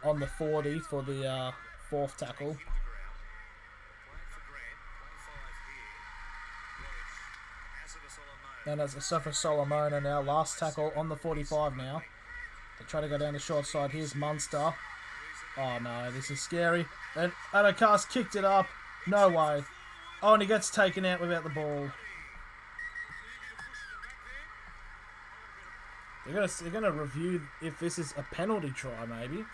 on the 40 for the 4th tackle. Then that's Asafa Solomona now, last tackle on the 45 now. They try to go down the short side. Here's Munster. Oh no, this is scary. And Adokars kicked it up. No way. Oh, and he gets taken out without the ball. They're gonna review if this is a penalty try, maybe.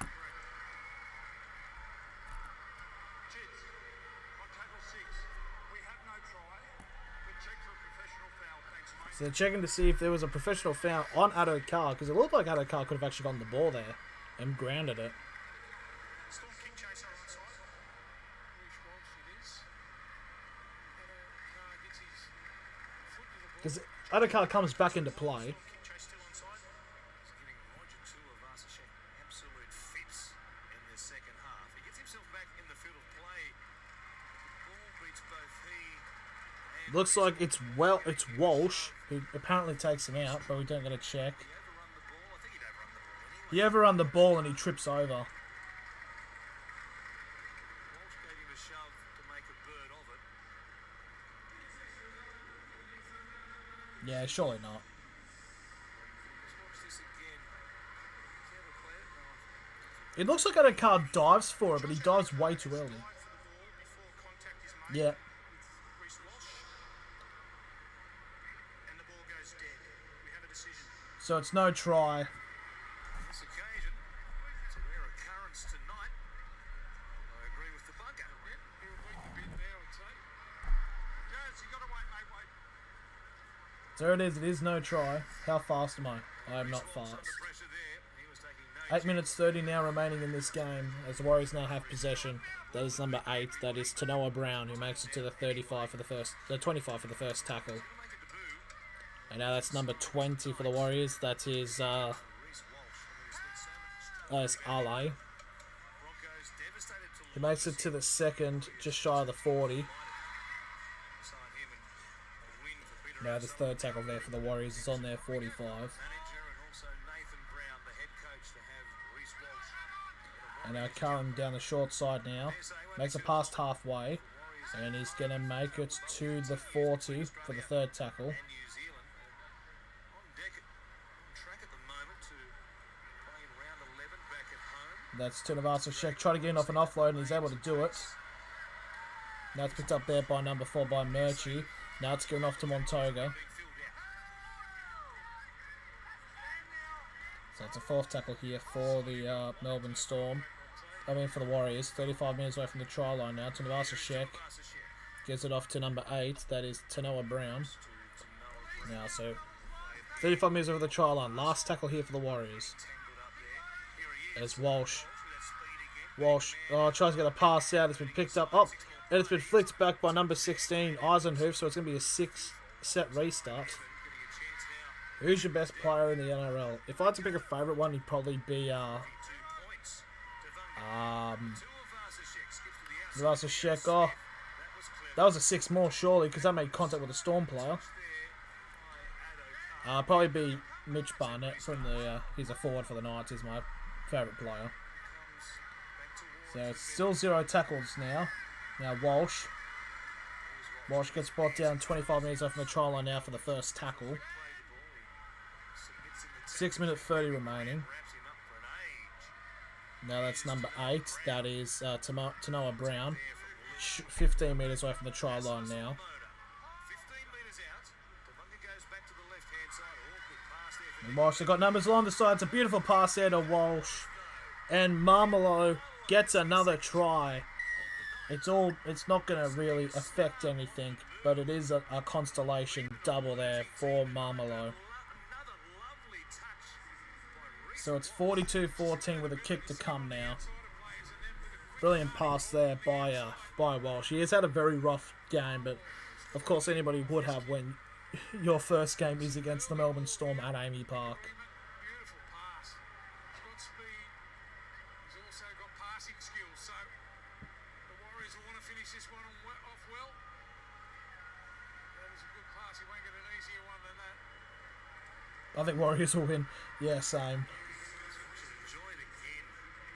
So they're checking to see if there was a professional foul on Adokar, because it looked like Adokar could have actually gotten the ball there and grounded it. Because Adokar comes back into play. Looks like it's Walsh who apparently takes him out, but we don't get a check. He overrun the ball and he trips over. Yeah, surely not. It looks like Adokar dives for it, but he dives way too early. Yeah. So it's no try. This occasion, it's a rare occurrence tonight. I agree with the bunker. There it is. It is no try. How fast am I? I am not fast. 8 minutes 30 now remaining in this game as the Warriors now have possession. That is number 8. That is Tanoa Brown, who makes it to the 35 for the 25 for the first tackle. And now that's number 20 for the Warriors. That is That's Ale. Broncos devastated to He makes it to the second, just shy of the 40. sign him and a win for Peter Now the third tackle there for the Warriors is on there, 45. manager, and also Nathan Brown, the head coach, to have Reece Walsh. And now Curran down the short side now. Makes it past halfway. And he's going to make it to the 40 for the third tackle. And New Zealand on deck, on track at the moment to play in round 11 back at home. That's Tunavasa Sheck trying to get in off an offload, and he's able to do it. Now it's picked up there by number 4 by Murchie. Now it's given off to Montoga. Being filled out. So it's a fourth tackle here for the Melbourne Storm. I mean for the Warriors. 35 minutes away from the try line now. Tunavasa Sheck gives it off to number 8. That is Tanoa Brown. Now so 35 minutes over the try line. Last tackle here for the Warriors. There's Walsh. Walsh tries to get a pass out. It's been picked up. Oh, and it's been flicked back by number 16, Eisenhoof. So it's going to be a 6-set restart. Who's your best player in the NRL? If I had to pick a favourite one, he'd probably be Tunavasa Sheck. Oh, that was a 6 more surely because that made contact with a Storm player. Probably be Mitch Barnett from the. He's a forward for the Knights. He's my favourite player. So it's still 0 tackles now. Now Walsh. Walsh gets brought down 25 minutes off from the try line now for the first tackle. 6 minutes 30 remaining. Now that's number 8. That is Tanoa Brown. 15 metres away from the try line now. 15 metres out. The bunker goes back to the left-hand side. Awkward pass there for And Walsh, they've got numbers along the side. It's a beautiful pass there to Walsh. And Marmelo gets another try. It's not going to really affect anything, but it is a constellation double there for Marmelo. another lovely touch by Reece. So it's 42-14 with a kick to come now. Brilliant pass there by Walsh. He has had a very rough game, but of course anybody would have when your first game is against the Melbourne Storm at Amy Park. Beautiful pass. He's got speed. He's also got passing skills. So the Warriors will want to finish this one off well. That is a good pass. He won't get an easier one than that. I think Warriors will win. Yeah, same. Enjoy it again.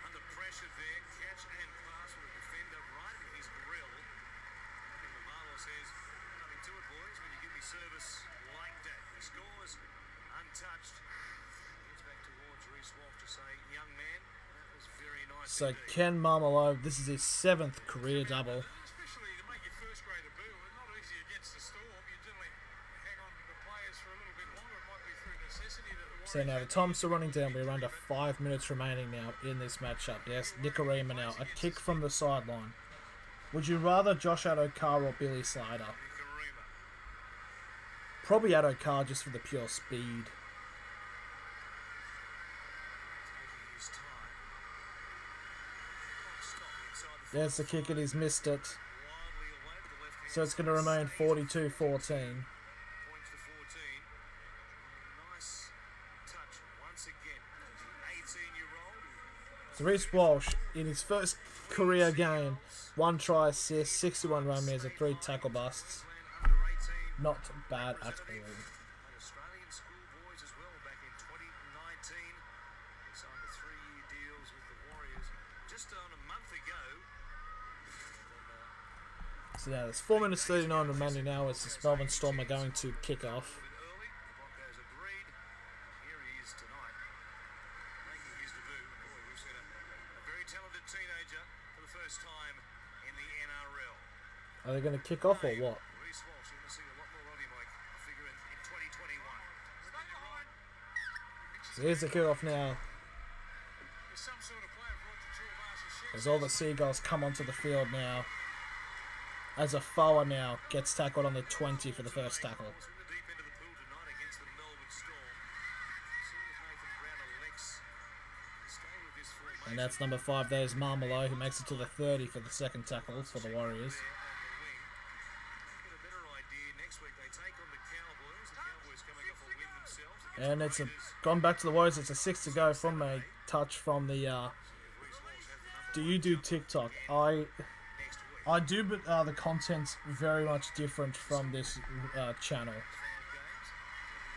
Under pressure there. Catch and pass with a defender right in his grill. And Marlo says, nothing to it, boys, when you give me service like that. He scores untouched. Gets back towards Reece Walsh to say, young man, that was very nice. So indeed." Ken Marmelo, this is his 7th career double. Especially to make your first grade debut. It's not easy against the Storm. You generally hang on to the players for a little bit longer. It might be through necessity that the So now the time's still running down. We're under 5 minutes remaining now in this matchup. Yes, Nicarima now. A kick from the sideline. Would you rather Josh Adokar or Billy Slater? Nicarima. Probably Adokar just for the pure speed. Taking his time. Stop inside the There's the kick, and he's missed it. wildly away to the left-hand So it's going to remain 42-14. points to 14. Nice touch once again. The 18-year-old. So Reece Walsh, in his first career game, 1 try assist, 61 run meters, 3 tackle busts. Under 18. Not bad at all. Played Australian schoolboys as well back in 2019. He signed the 3-year deals with the Warriors just on a month ago. And, So now there's 4 minutes 39 remaining now as the Melbourne Storm are going to kick off. a bit early. The Broncos agreed. Here he is tonight, making his debut. And boy, we've seen a very talented teenager for the first time in the NRL. Are they going to kick off or what? Reece Walsh, you're going to see a lot more of him, I figure, in 2021. So here's the kick off now There's some sort of player for Roger Tuivasa-Sheck. as all the Seagulls come onto the field now. As a Foa now gets tackled on the 20 for the first tackle. From the deep end of the pool tonight against the Melbourne Storm. See if Nathan Brown elects to stay with this formation. And that's number 5. There's Marmelo, who makes it to the 30 for the second tackle for the Warriors. There on the wing. Get a better idea. Next week they take on the Cowboys. The Cowboys coming off a win themselves. And it's gone back to the Warriors. It's a 6 to go from a touch from the. Do you do TikTok? I do, but the content's very much different from this channel.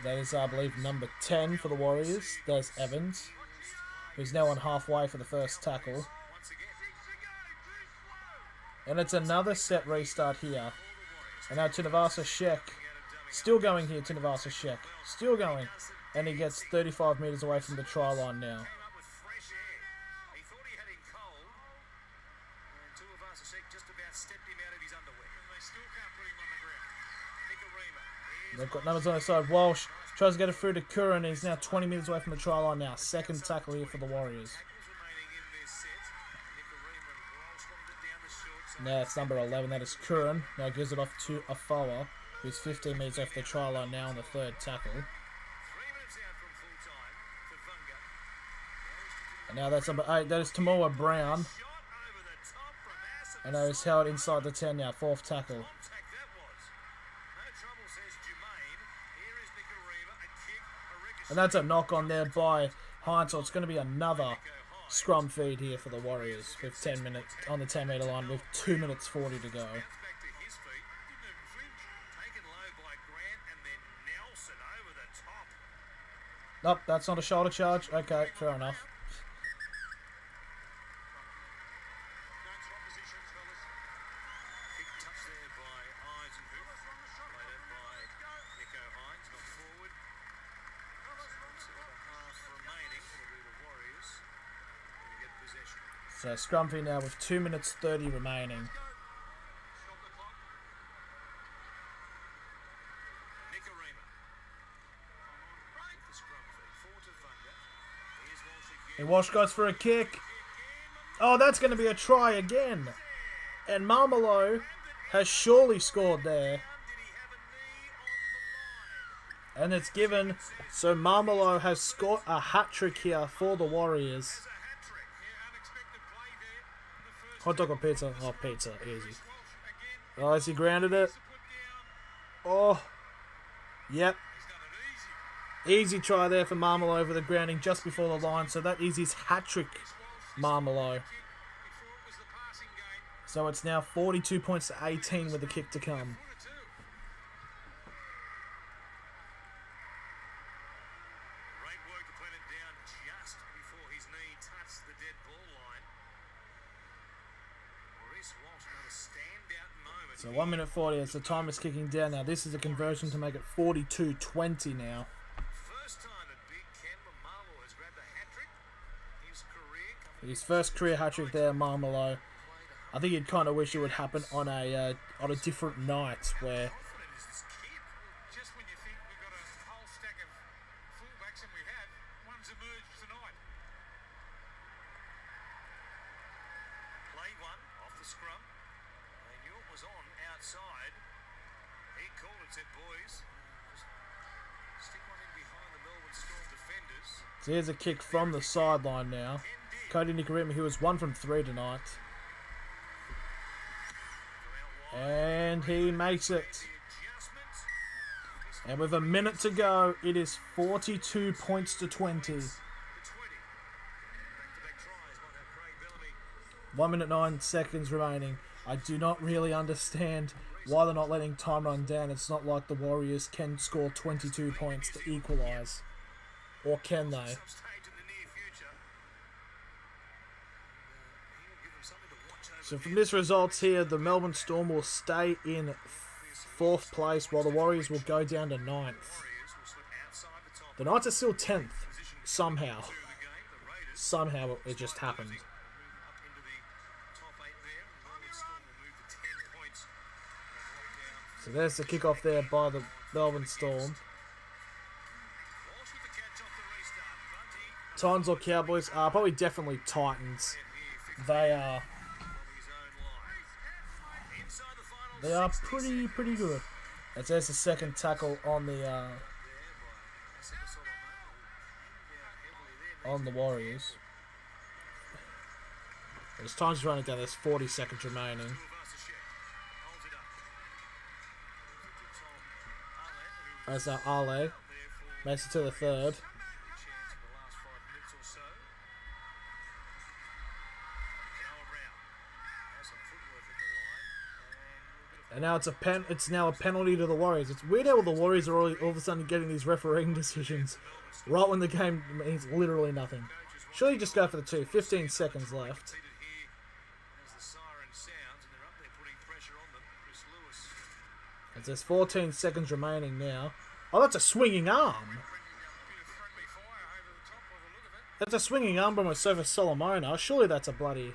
That is, I believe, number 10 for the Warriors. There's Evans, who's now on halfway for the first tackle. And it's another set restart here. And now Tunavasa Sheck, still going here, Tunavasa Sheck. Still going. And he gets 35 metres away from the try line now. They've got numbers on their side. Walsh tries to get it through to Curran. He's now 20 metres away from the try line now. Second tackle here for the Warriors. Now it's number 11. That is Curran. Now gives it off to Afoa, who's 15 metres off the try line now on the third tackle. And now that's number 8. That is Tamoa Brown. And now he's held inside the 10 now. Fourth tackle. And that's a knock on there by Hines, so it's going to be another scrum feed here for the Warriors with 10 minutes on the 10 metre line with 2 minutes 40 to go. Nope, that's not a shoulder charge. Okay, fair enough. So Scrumpy now with 2 minutes 30 remaining. And Walsh goes for a kick. Oh, that's going to be a try again. And Marmelo has surely scored there. And it's given. So Marmelo has scored a hat-trick here for the Warriors. Hot dog or pizza? Oh, pizza. Easy. Oh, has he grounded it? Oh. Yep. Easy try there for Marmelo over the grounding just before the line. So that is his hat-trick, Marmelo. So it's now 42 points to 18 with the kick to come. So 1 minute 40 as the time is kicking down now. This is a conversion to make it 42-20 now. His first career hat-trick there, Marmelo. I think he'd kind of wish it would happen on a different night where... Just when you think we've got a whole stack of fullbacks, and we have, one's emerged tonight. Play one off the scrum. They knew it was on outside. He called it, said, boys, just stick one in behind the Melbourne Storm defenders. So here's a kick from the sideline now. Cody Nikorima, who was 1 from 3 tonight. And he makes it. And with a minute to go, it is 42 points to 20. 1 minute 9 seconds remaining. I do not really understand why they're not letting time run down. It's not like the Warriors can score 22 points to equalise. Or can they? So from this results here, the Melbourne Storm will stay in 4th place while the Warriors will go down to 9th. The Knights are still 10th. Somehow. Somehow it just happened. So there's the kickoff there by the Melbourne Storm. Titans or Cowboys? Probably definitely Titans. They are pretty good. As there's the second tackle on the Warriors. As time's running down, there's 40 seconds remaining. As Ale makes it to the third. And now it's now a penalty to the Warriors. It's weird how the Warriors are all of a sudden getting these refereeing decisions right when the game means literally nothing. Surely just go for the 2. 15 seconds left. As the siren sounds, and they're up there putting pressure on them. Chris Lewis. As there's 14 seconds remaining now. Oh, that's a swinging arm. Bit of friendly fire over the top by the look of it. That's a swinging arm from Sofa Solomona. Surely that's a bloody...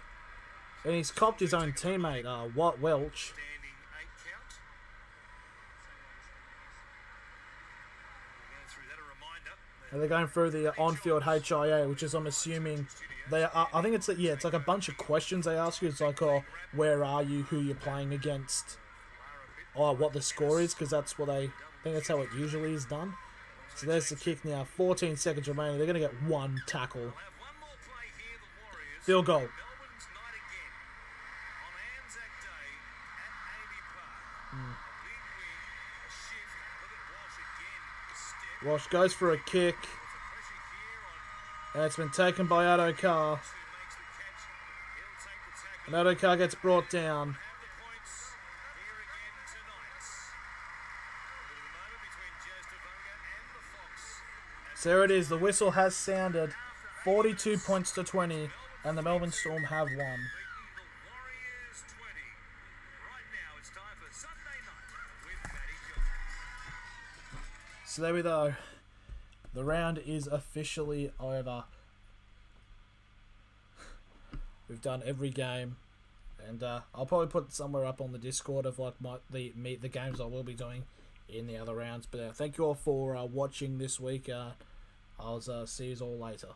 And he's copped his own teammate, Welch. Standing 8 count. We're going through that, a reminder. And they're going through the on-field HIA, which is, I'm assuming, they are, I think it's it's like a bunch of questions they ask you. It's like, oh, where are you, who you're playing against, oh, what the score is, because that's what I think that's how it usually is done. So there's the kick now. 14 seconds remaining. They're going to get one tackle. We'll have one more play here, the Warriors. Field goal. Melbourne's night again. On ANZAC Day at Amy Park. A big win, a shift. Look at Walsh again. The step. Walsh goes for a kick, Puts the pressure here on and it's been taken by Addo Carr. who makes the catch. He'll take the tackle. And Addo Carr gets brought down. Have the points here again tonight. A bit of a moment between Joe Stavunga and the Fox. So there it is. The whistle has sounded. 42 points to 20, and the Melbourne Storm have won. The Warriors 20. Right now, it's time for Sunday Night with Matty Johns. So there we go. The round is officially over. We've done every game, and I'll probably put somewhere up on the Discord of like the games I will be doing in the other rounds. But thank you all for watching this week. I'll see you all later.